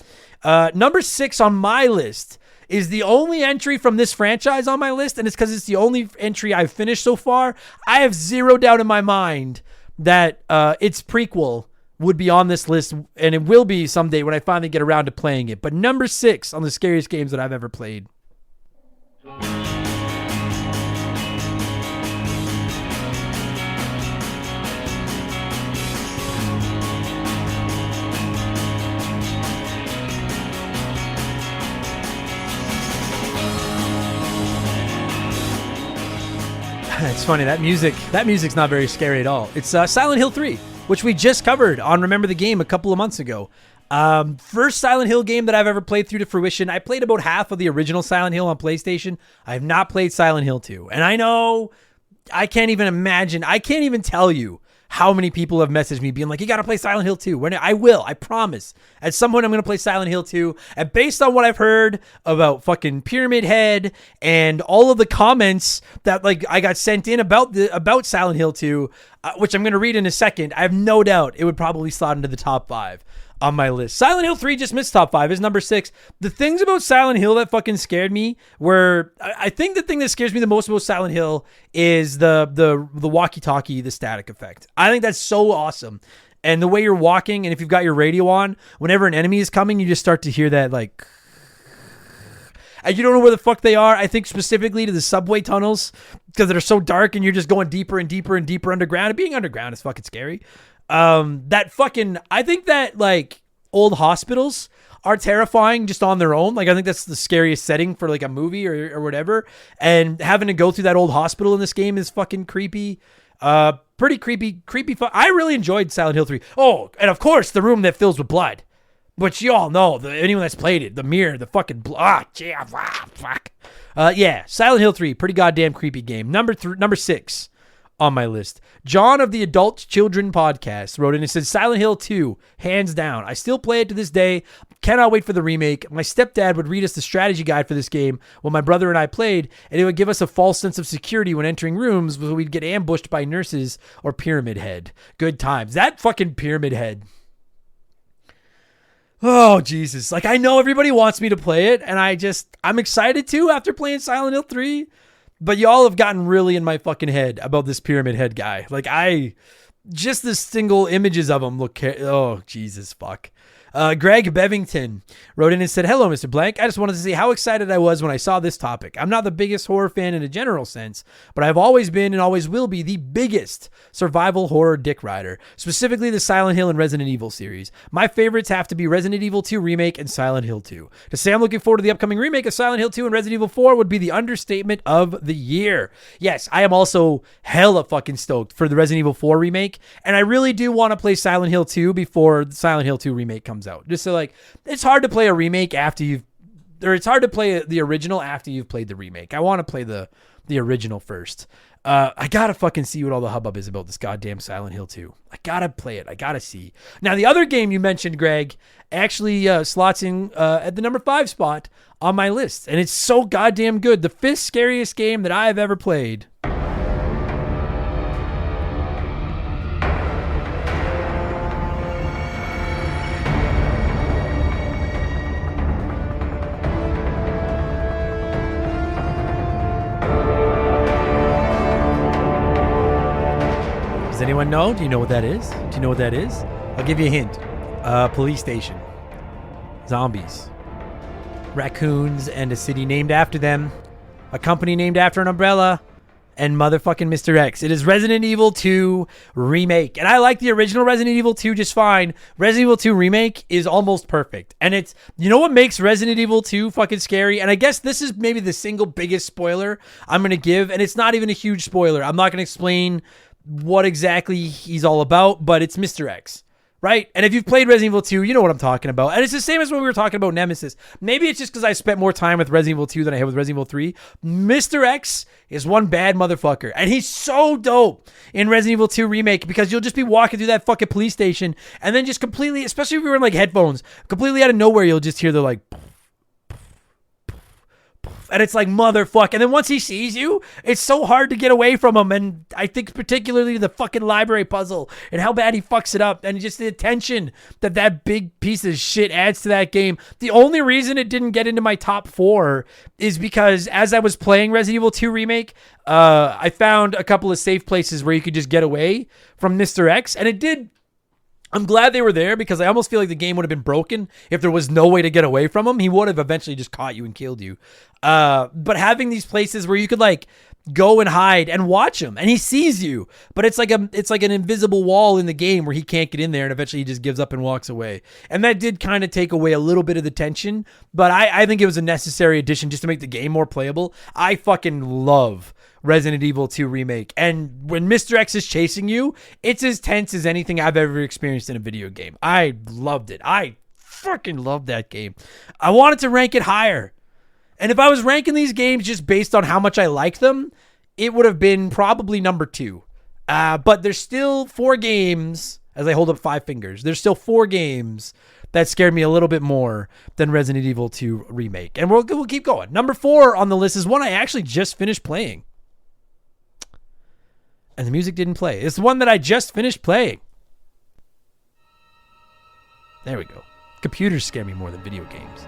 [SPEAKER 1] Number 6 on my list is the only entry from this franchise on my list, and it's because it's the only entry I've finished so far. I have zero doubt in my mind that its prequel would be on this list, and it will be someday when I finally get around to playing it. But number 6 on the scariest games that I've ever played. It's funny, that music's not very scary at all. It's Silent Hill 3, which we just covered on Remember the Game a couple of months ago. First Silent Hill game that I've ever played through to fruition. I played about half of the original Silent Hill on PlayStation. I have not played Silent Hill 2. And I know, I can't even tell you how many people have messaged me being like, you got to play Silent Hill 2. I will, I promise. At some point, I'm going to play Silent Hill 2. And based on what I've heard about fucking Pyramid Head and all of the comments that like I got sent in about Silent Hill 2, which I'm going to read in a second, I have no doubt it would probably slot into the top 5 on my list. Silent Hill 3 just missed top 5, is number 6. The things about Silent Hill that fucking scared me were, I think the thing that scares me the most about Silent Hill is the walkie-talkie, the static effect. I think that's so awesome. And the way you're walking, and if you've got your radio on, whenever an enemy is coming, you just start to hear that like, and you don't know where the fuck they are. I think specifically to the subway tunnels because they're so dark and you're just going deeper and deeper and deeper underground. And being underground is fucking scary. I think that like old hospitals are terrifying just on their own. Like, I think that's the scariest setting for like a movie or whatever. And having to go through that old hospital in this game is fucking creepy. Pretty creepy fun. I really enjoyed Silent Hill 3. Oh, and of course, the room that fills with blood. Which you all know, anyone that's played it, the mirror, the fucking blood. Fuck. Yeah, Silent Hill 3, pretty goddamn creepy game. Number 6 on my list. John of the Adult Children Podcast wrote in and said, Silent Hill 2, hands down. I still play it to this day. Cannot wait for the remake. My stepdad would read us the strategy guide for this game when my brother and I played, and it would give us a false sense of security when entering rooms where we'd get ambushed by nurses or Pyramid Head. Good times. That fucking Pyramid Head. Oh, Jesus. Like, I know everybody wants me to play it, and I'm excited to after playing Silent Hill 3, but y'all have gotten really in my fucking head about this Pyramid Head guy. Like, just the single images of him look, oh, Jesus, fuck. Greg Bevington wrote in and said, hello, Mr. Blank. I just wanted to say how excited I was when I saw this topic. I'm not the biggest horror fan in a general sense, but I've always been and always will be the biggest survival horror dick rider, specifically the Silent Hill and Resident Evil series. My favorites have to be Resident Evil 2 Remake and Silent Hill 2. To say I'm looking forward to the upcoming remake of Silent Hill 2 and Resident Evil 4 would be the understatement of the year. Yes, I am also hella fucking stoked for the Resident Evil 4 remake, and I really do want to play Silent Hill 2 before the Silent Hill 2 remake comes out. Just so, like, it's hard to play a remake it's hard to play the original after you've played the remake. I want to play the original first. I gotta fucking see what all the hubbub is about this goddamn Silent Hill 2. I gotta play it. I gotta see. Now, the other game you mentioned, Greg, actually slots in at the number 5 spot on my list, and it's so goddamn good. The 5th scariest game that I have ever played. Does anyone know? Do you know what that is? Do you know what that is? I'll give you a hint. Police station. Zombies. Raccoons and a city named after them. A company named after an umbrella. And motherfucking Mr. X. It is Resident Evil 2 Remake. And I like the original Resident Evil 2 just fine. Resident Evil 2 Remake is almost perfect. And it's, you know what makes Resident Evil 2 fucking scary? And I guess this is maybe the single biggest spoiler I'm going to give. And it's not even a huge spoiler. I'm not going to explain what exactly he's all about, but it's Mr. X, right? And if you've played Resident Evil 2, you know what I'm talking about. And it's the same as when we were talking about Nemesis. Maybe it's just because I spent more time with Resident Evil 2 than I have with Resident Evil 3. Mr. X is one bad motherfucker. And he's so dope in Resident Evil 2 Remake because you'll just be walking through that fucking police station and then just completely, especially if you're in like headphones, completely out of nowhere, you'll just hear the like, and it's like, motherfuck. And then once he sees you, it's so hard to get away from him. And I think particularly the fucking library puzzle and how bad he fucks it up. And just the attention that big piece of shit adds to that game. The only reason it didn't get into my top 4 is because as I was playing Resident Evil 2 Remake, I found a couple of safe places where you could just get away from Mr. X. And it did. I'm glad they were there because I almost feel like the game would have been broken if there was no way to get away from him. He would have eventually just caught you and killed you. But having these places where you could like go and hide and watch him and he sees you, but it's like an invisible wall in the game where he can't get in there and eventually he just gives up and walks away. And that did kind of take away a little bit of the tension, but I think it was a necessary addition just to make the game more playable. I fucking love Resident Evil 2 Remake. And when Mr. X is chasing you, it's as tense as anything I've ever experienced in a video game. I loved it. I fucking loved that game. I wanted to rank it higher. And if I was ranking these games just based on how much I like them, it would have been probably number 2. But there's still 4 games, as I hold up 5 fingers, there's still 4 games that scared me a little bit more than Resident Evil 2 Remake. And we'll keep going. Number 4 on the list is one I actually just finished playing. And the music didn't play. It's the one that I just finished playing. There we go. Computers scare me more than video games.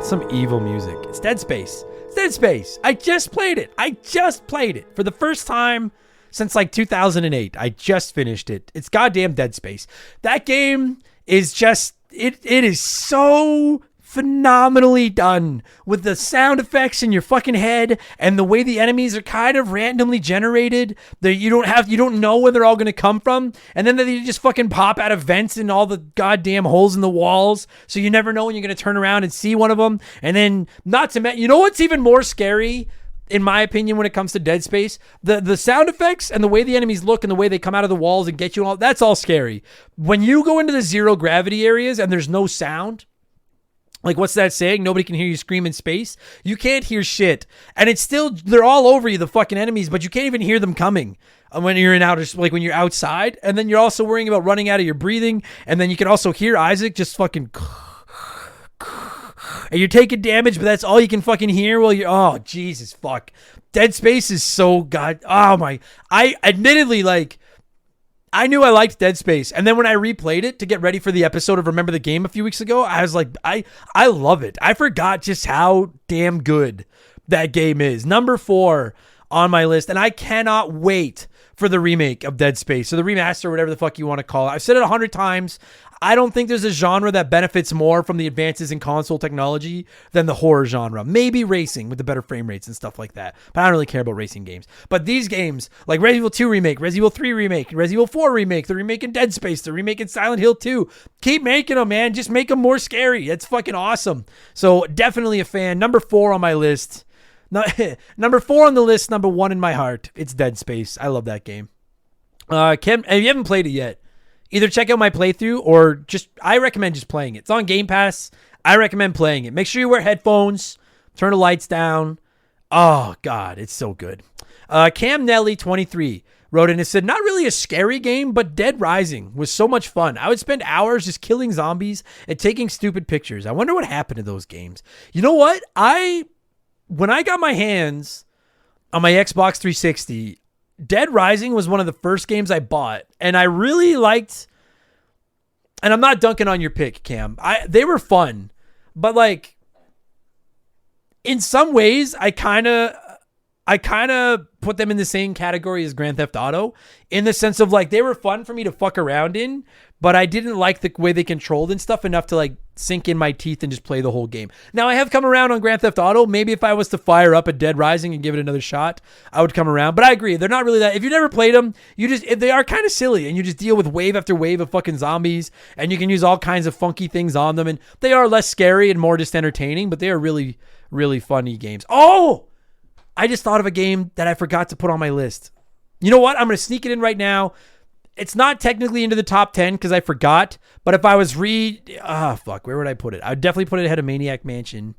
[SPEAKER 1] Some evil music. It's Dead Space. It's Dead Space. I just played it for the first time since like 2008. I just finished it. It's goddamn Dead Space. That game is just, it is so phenomenally done with the sound effects in your fucking head and the way the enemies are kind of randomly generated. That you don't know where they're all going to come from, and then they just fucking pop out of vents in all the goddamn holes in the walls, so you never know when you're going to turn around and see one of them. And then, not to mention, you know what's even more scary, in my opinion, when it comes to Dead Space? The sound effects and the way the enemies look and the way they come out of the walls and get you all, that's all scary. When you go into the zero gravity areas and there's no sound, like, what's that saying? Nobody can hear you scream in space. You can't hear shit. And it's still, they're all over you, the fucking enemies, but you can't even hear them coming when you're in outer, like when you're outside. And then you're also worrying about running out of your breathing. And then you can also hear Isaac just fucking, and you're taking damage, but that's all you can fucking hear while you're, oh, Jesus, fuck. Dead Space is so I admittedly, like, I knew I liked Dead Space, and then when I replayed it to get ready for the episode of Remember the Game a few weeks ago, I was like, I love it. I forgot just how damn good that game is. Number 4 on my list, and I cannot wait for the remake of Dead Space, or the remaster, or whatever the fuck you want to call it. I've said it 100 times. I don't think there's a genre that benefits more from the advances in console technology than the horror genre. Maybe racing with the better frame rates and stuff like that. But I don't really care about racing games. But these games, like Resident Evil 2 remake, Resident Evil 3 remake, Resident Evil 4 remake, the remake in Dead Space, the remake in Silent Hill 2. Keep making them, man. Just make them more scary. It's fucking awesome. So definitely a fan. Number 4 on my list. Number 4 on the list, number 1 in my heart. It's Dead Space. I love that game. Kim, if you haven't played it yet, either check out my playthrough or I recommend just playing it. It's on Game Pass. I recommend playing it. Make sure you wear headphones. Turn the lights down. Oh, God, it's so good. Cam Nelly, 23, wrote in and said, not really a scary game, but Dead Rising was so much fun. I would spend hours just killing zombies and taking stupid pictures. I wonder what happened to those games. You know what? When I got my hands on my Xbox 360, Dead Rising was one of the first games I bought, and I really liked, and I'm not dunking on your pick, Cam. They were fun, but like in some ways I kind of put them in the same category as Grand Theft Auto, in the sense of like they were fun for me to fuck around in, but I didn't like the way they controlled and stuff enough to like sink in my teeth and just play the whole game. Now I have come around on Grand Theft Auto. Maybe if I was to fire up a Dead Rising and give it another shot, I would come around. But I agree, they're not really that. If you've never played them, they are kind of silly, and you just deal with wave after wave of fucking zombies, and you can use all kinds of funky things on them, and they are less scary and more just entertaining, but they are really, really funny games. Oh, I just thought of a game that I forgot to put on my list. You know what? I'm going to sneak it in right now. It's not technically into the top 10 because I forgot, but if I was where would I put it? I would definitely put it ahead of Maniac Mansion.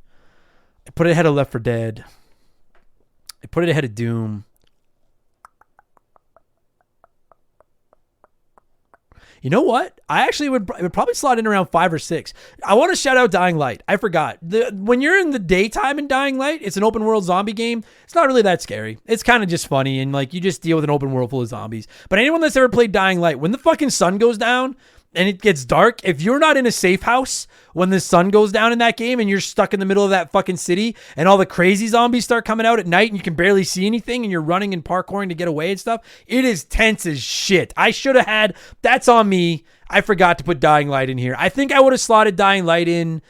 [SPEAKER 1] I put it ahead of Left 4 Dead. I put it ahead of Doom. You know what? It would probably slot in around 5 or 6. I want to shout out Dying Light. I forgot. When you're in the daytime in Dying Light, it's an open world zombie game. It's not really that scary. It's kind of just funny, and like you just deal with an open world full of zombies. But anyone that's ever played Dying Light, when the fucking sun goes down and it gets dark, if you're not in a safe house when the sun goes down in that game and you're stuck in the middle of that fucking city and all the crazy zombies start coming out at night and you can barely see anything and you're running and parkouring to get away and stuff, it is tense as shit. I should have had, that's on me. I forgot to put Dying Light in here. I think I would have slotted Dying Light in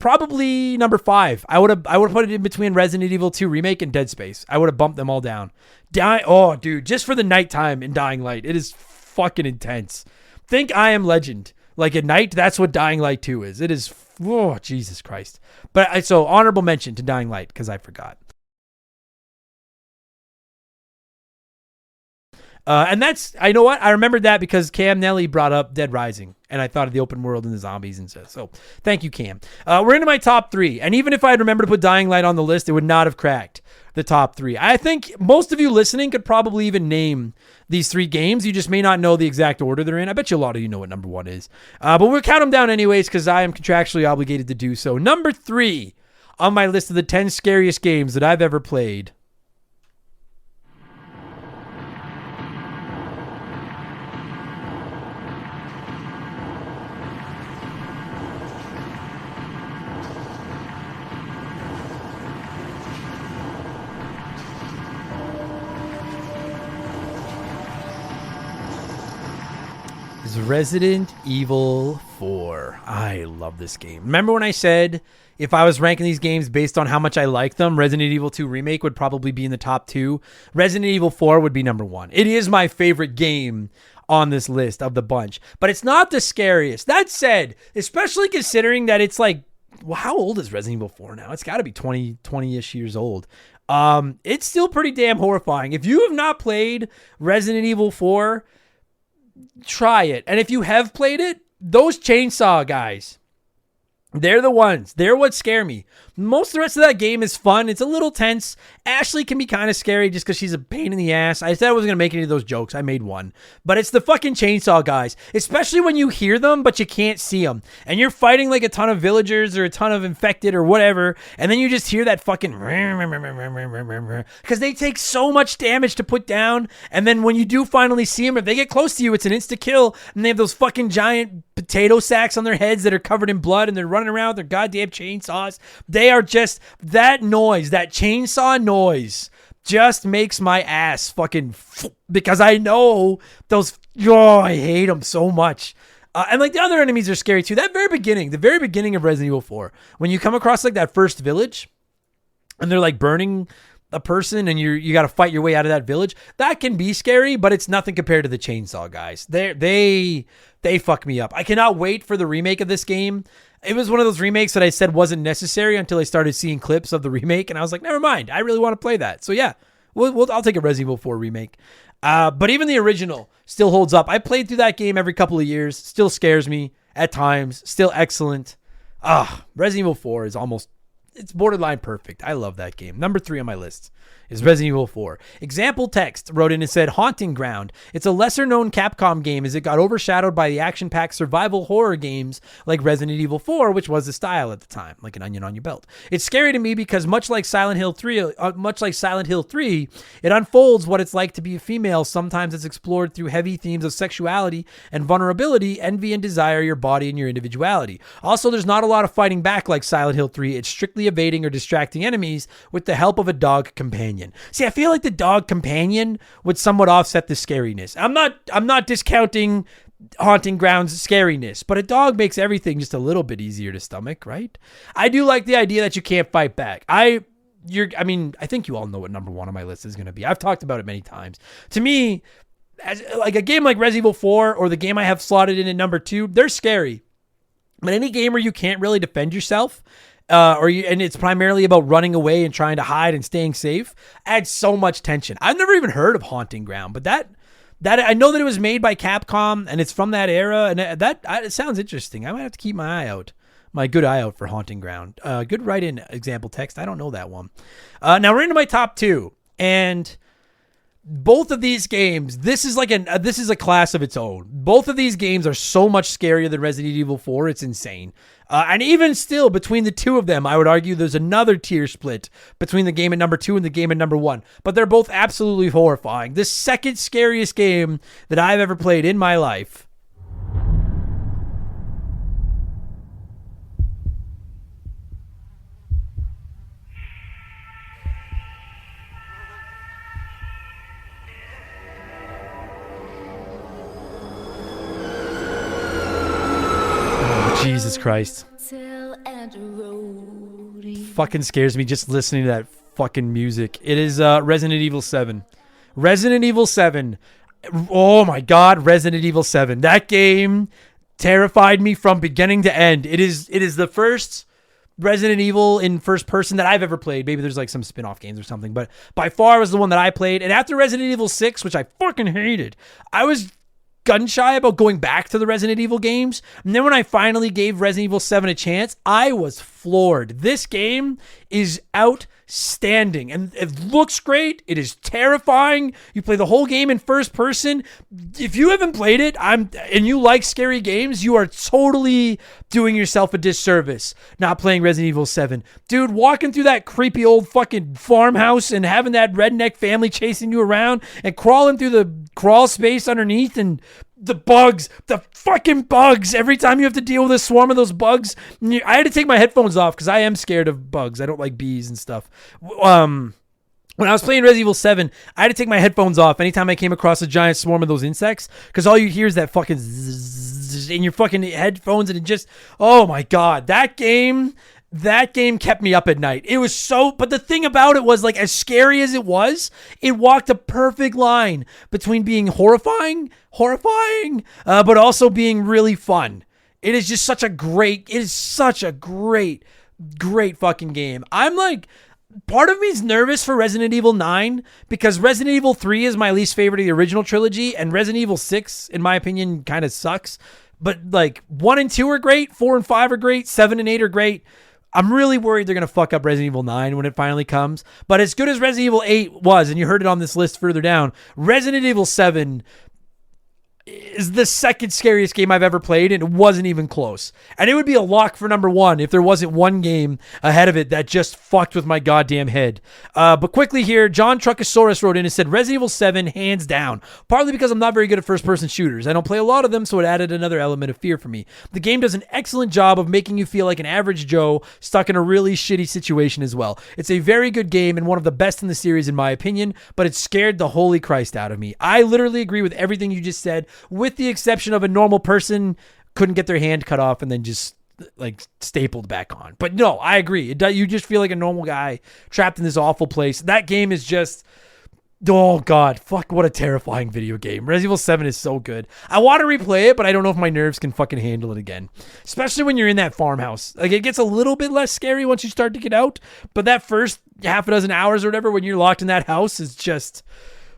[SPEAKER 1] probably number 5. I would have put it in between Resident Evil 2 Remake and Dead Space. I would have bumped them all down. Oh, dude, just for the nighttime in Dying Light, it is fucking intense. Think I Am Legend. Like at night, that's what Dying Light 2 is. It is, oh, Jesus Christ. But so honorable mention to Dying Light because I forgot. And that's, I know what? I remembered that because Cam Nelly brought up Dead Rising, and I thought of the open world and the zombies and stuff. So thank you, Cam. We're into my top 3. And even if I had remembered to put Dying Light on the list, it would not have cracked the top 3. I think most of you listening could probably even name these 3 games. You just may not know the exact order they're in. I bet you a lot of you know what number 1 is. But we'll count them down anyways because I am contractually obligated to do so. Number 3 on my list of the 10 scariest games that I've ever played. Resident Evil 4. I love this game. Remember when I said if I was ranking these games based on how much I like them, Resident Evil 2 Remake would probably be in the top 2. Resident Evil 4 would be number 1. It is my favorite game on this list of the bunch, but it's not the scariest. That said, especially considering that it's like, well, how old is Resident Evil 4 now? It's got to be 20-ish years old. It's still pretty damn horrifying. If you have not played Resident Evil 4, try it. And if you have played it, those chainsaw guys, they're the ones. They're what scare me. Most of the rest of that game is fun. It's a little tense. Ashley can be kind of scary just because she's a pain in the ass. I said I wasn't going to make any of those jokes. I made one. But it's the fucking chainsaw guys, especially when you hear them, but you can't see them. And you're fighting like a ton of villagers or a ton of infected or whatever. And then you just hear that fucking because they take so much damage to put down. And then when you do finally see them, if they get close to you, it's an insta kill. And they have those fucking giant potato sacks on their heads that are covered in blood and they're running around with their goddamn chainsaws. They are just, that noise, that chainsaw noise just makes my ass fucking, because I know those, I hate them so much. And like the other enemies are scary too. The very beginning of Resident Evil 4, when you come across like that first village and they're like burning a person and you got to fight your way out of that village, that can be scary, but it's nothing compared to the chainsaw guys. They fuck me up. I cannot wait for the remake of this game. It was one of those remakes that I said wasn't necessary until I started seeing clips of the remake, and I was like, never mind. I really want to play that. So yeah, I'll take a Resident Evil 4 remake. But even the original still holds up. I played through that game every couple of years. Still scares me at times. Still excellent. Resident Evil 4 is it's borderline perfect. I love that game. Number 3 on my list is Resident Evil 4. Example text wrote in and said, Haunting Ground. It's a lesser known Capcom game as it got overshadowed by the action-packed survival horror games like Resident Evil 4, which was the style at the time, like an onion on your belt. It's scary to me because much like Silent Hill 3, it unfolds what it's like to be a female. Sometimes it's explored through heavy themes of sexuality and vulnerability, envy and desire, your body and your individuality. Also, there's not a lot of fighting back like Silent Hill 3. It's strictly evading or distracting enemies with the help of a dog companion. See, I feel like the dog companion would somewhat offset the scariness. I'm not discounting Haunting Ground's scariness, but a dog makes everything just a little bit easier to stomach, right? I do like the idea that you can't fight back. I think you all know what number 1 on my list is going to be. I've talked about it many times. To me, as like a game like Resident Evil 4 or the game I have slotted in at number 2, they're scary. But any game where you can't really defend yourself, and it's primarily about running away and trying to hide and staying safe, adds so much tension. I've never even heard of Haunting Ground, but that I know that it was made by Capcom and it's from that era, and it sounds interesting. I might have to keep my good eye out for Haunting Ground. Good write-in example text. I don't know that one. Now we're into my top 2, and both of these games, this is a class of its own. Both of these games are so much scarier than Resident Evil 4. It's insane. And even still, between the two of them, I would argue there's another tier split between the game at number 2 and the game at number 1. But they're both absolutely horrifying. The second scariest game that I've ever played in my life. Jesus Christ. Fucking scares me just listening to that fucking music. It is Resident Evil 7. Resident Evil 7. Oh my God, Resident Evil 7. That game terrified me from beginning to end. It is the first Resident Evil in first person that I've ever played. Maybe there's like some spin-off games or something, but by far was the one that I played. And after Resident Evil 6, which I fucking hated, I was gun shy about going back to the Resident Evil games. And then when I finally gave Resident Evil 7 a chance, I was floored. This game is outstanding and it looks great. It is terrifying. You play the whole game in first person. If you haven't played it, and you like scary games, you are totally doing yourself a disservice not playing Resident Evil 7. Dude, walking through that creepy old fucking farmhouse and having that redneck family chasing you around and crawling through the crawl space underneath and the fucking bugs. Every time you have to deal with a swarm of those bugs, I had to take my headphones off because I am scared of bugs. I don't like bees and stuff. When I was playing Resident Evil 7, I had to take my headphones off anytime I came across a giant swarm of those insects because all you hear is that fucking zzz. earbuds in your fucking headphones, and it just, oh my God, that game kept me up at night. It was so, but the thing about it was, like, as scary as it was, it walked a perfect line between being horrifying, but also being really fun. It is just such a great fucking game. I'm like, part of me is nervous for Resident Evil 9 because Resident Evil 3 is my least favorite of the original trilogy, and Resident Evil 6, in my opinion, kind of sucks. But like 1 and 2 are great, 4 and 5 are great, 7 and 8 are great. I'm really worried they're going to fuck up Resident Evil 9 when it finally comes. But as good as Resident Evil 8 was, and you heard it on this list further down, Resident Evil 7 is the second scariest game I've ever played, and it wasn't even close. And it would be a lock for number 1 if there wasn't one game ahead of it that just fucked with my goddamn head. But quickly here, John Truckosaurus wrote in and said, Resident Evil 7, hands down. Partly because I'm not very good at first-person shooters. I don't play a lot of them, so it added another element of fear for me. The game does an excellent job of making you feel like an average Joe stuck in a really shitty situation as well. It's a very good game and one of the best in the series in my opinion, but it scared the holy Christ out of me. I literally agree with everything you just said, with the exception of a normal person couldn't get their hand cut off and then just like stapled back on. But no, I agree. You just feel like a normal guy trapped in this awful place. That game is just, oh God, fuck, what a terrifying video game. Resident Evil 7 is so good. I want to replay it, but I don't know if my nerves can fucking handle it again. Especially when you're in that farmhouse. Like, it gets a little bit less scary once you start to get out, but that first half a dozen hours or whatever when you're locked in that house is just,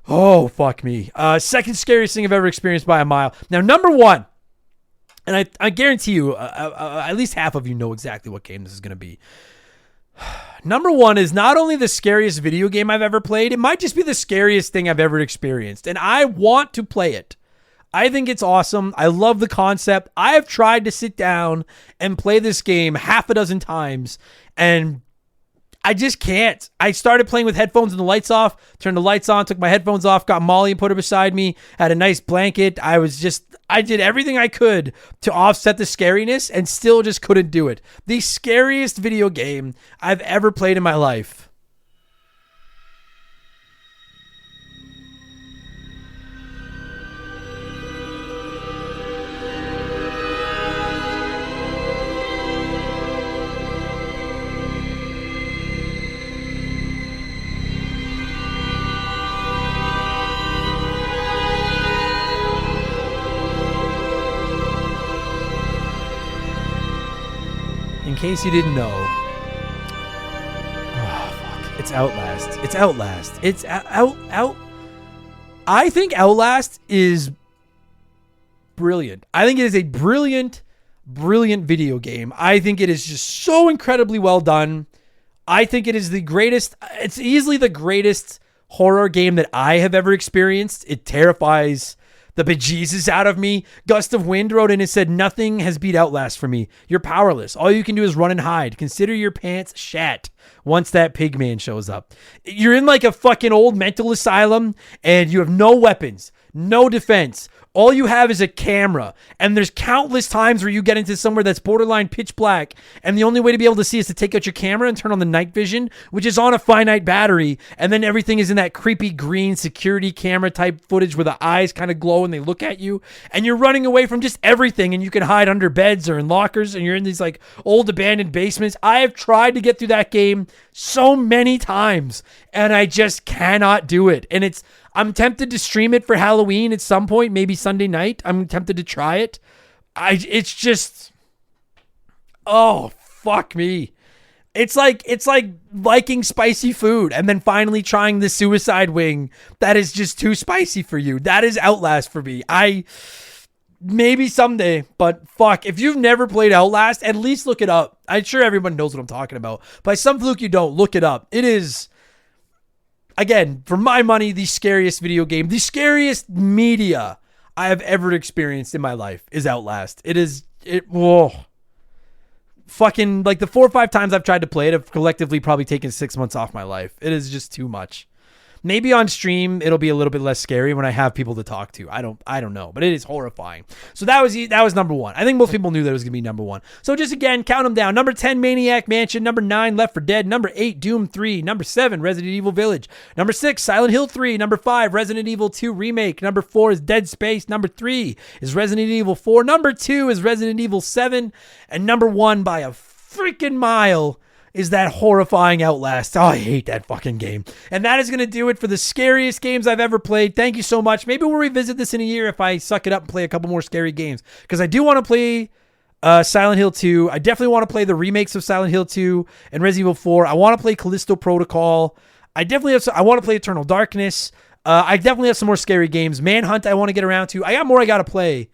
[SPEAKER 1] oh, fuck me. Second scariest thing I've ever experienced by a mile. Now, number 1, and I guarantee you, at least half of you know exactly what game this is going to be. Number 1 is not only the scariest video game I've ever played, it might just be the scariest thing I've ever experienced. And I want to play it. I think it's awesome. I love the concept. I have tried to sit down and play this game half a dozen times, and I just can't. I started playing with headphones and the lights off, turned the lights on, took my headphones off, got Molly and put her beside me, had a nice blanket. I did everything I could to offset the scariness and still just couldn't do it. The scariest video game I've ever played in my life. In case you didn't know, it's Outlast. It's Outlast. It's out. I think Outlast is brilliant. I think it is a brilliant video game. I think it is just so incredibly well done. I think it is the greatest. It's easily the greatest horror game that I have ever experienced. It terrifies the bejesus out of me. Gust of Wind wrote in and said, nothing has beat Outlast for me. You're powerless. All you can do is run and hide. Consider your pants shat once that pig man shows up. You're in like a fucking old mental asylum and you have no weapons, no defense. All you have is a camera, and there's countless times where you get into somewhere that's borderline pitch black, and the only way to be able to see is to take out your camera and turn on the night vision, which is on a finite battery, and then everything is in that creepy green security camera type footage where the eyes kind of glow and they look at you, and you're running away from just everything, and you can hide under beds or in lockers, and you're in these like old abandoned basements. I have tried to get through that game so many times, and I just cannot do it. And I'm tempted to stream it for Halloween at some point, maybe Sunday night. I'm tempted to try it. It's just, oh, fuck me. It's like liking spicy food and then finally trying the suicide wing that is just too spicy for you. That is Outlast for me. Maybe someday, but fuck, if you've never played Outlast, at least look it up. I'm sure everyone knows what I'm talking about. By some fluke you don't, look it up. It is, again, for my money, the scariest video game, the scariest media I have ever experienced in my life is Outlast. Whoa. Fucking, like, the 4 or 5 times I've tried to play it have collectively probably taken 6 months off my life. It is just too much. Maybe on stream it'll be a little bit less scary when I have people to talk to. I don't know, but it is horrifying. So that was number 1. I think most people knew that it was gonna be number 1. So just again, count them down. Number 10, Maniac Mansion. Number 9, Left 4 Dead. Number 8, Doom 3. Number 7, Resident Evil Village. Number 6, Silent Hill 3. Number 5, Resident Evil 2 Remake. Number 4 is Dead Space. Number 3 is Resident Evil 4. Number 2 is Resident Evil 7. And number 1 by a freaking mile is that horrifying Outlast. Oh, I hate that fucking game. And that is going to do it for the scariest games I've ever played. Thank you so much. Maybe we'll revisit this in a year if I suck it up and play a couple more scary games. Because I do want to play Silent Hill 2. I definitely want to play the remakes of Silent Hill 2 and Resident Evil 4. I want to play Callisto Protocol. I want to play Eternal Darkness. I definitely have some more scary games. Manhunt I want to get around to. I got more I got to play.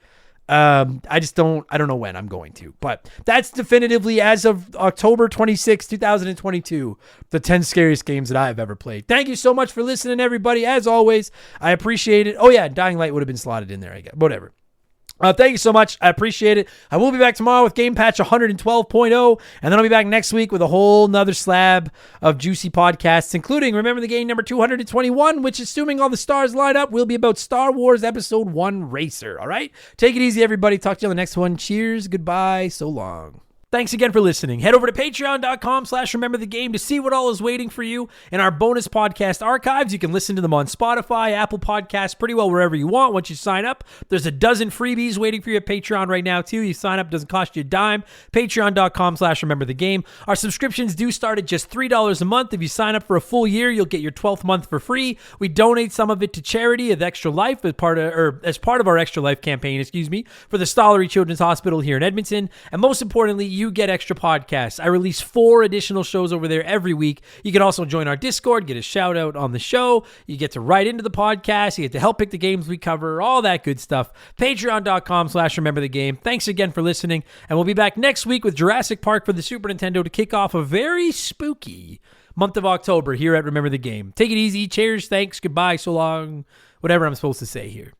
[SPEAKER 1] I don't know when I'm going to, but that's definitively, as of October 26, 2022, the 10 scariest games that I've ever played. Thank you so much for listening, everybody. As always, I appreciate it. Oh yeah, Dying Light would have been slotted in there, I guess. Whatever. Thank you so much. I appreciate it. I will be back tomorrow with Game Patch 112.0, and then I'll be back next week with a whole nother slab of juicy podcasts, including Remember the Game number 221, which, assuming all the stars line up, will be about Star Wars Episode 1 Racer. All right? Take it easy, everybody. Talk to you on the next one. Cheers. Goodbye. So long. Thanks again for listening. Head over to patreon.com/rememberthegame to see what all is waiting for you in our bonus podcast archives. You can listen to them on Spotify, Apple Podcasts, pretty well wherever you want once you sign up. There's a dozen freebies waiting for you at Patreon right now, too. You sign up, doesn't cost you a dime. Patreon.com/rememberthegame. Our subscriptions do start at just $3 a month. If you sign up for a full year, you'll get your 12th month for free. We donate some of it to charity of Extra Life as part of our Extra Life campaign, for the Stollery Children's Hospital here in Edmonton. And most importantly, you get extra podcasts. I release 4 additional shows over there every week. You can also join our Discord, get a shout out on the show. You get to write into the podcast. You get to help pick the games we cover, all that good stuff. Patreon.com/rememberthegame. Thanks again for listening. And we'll be back next week with Jurassic Park for the Super Nintendo to kick off a very spooky month of October here at Remember the Game. Take it easy. Cheers. Thanks. Goodbye. So long. Whatever I'm supposed to say here.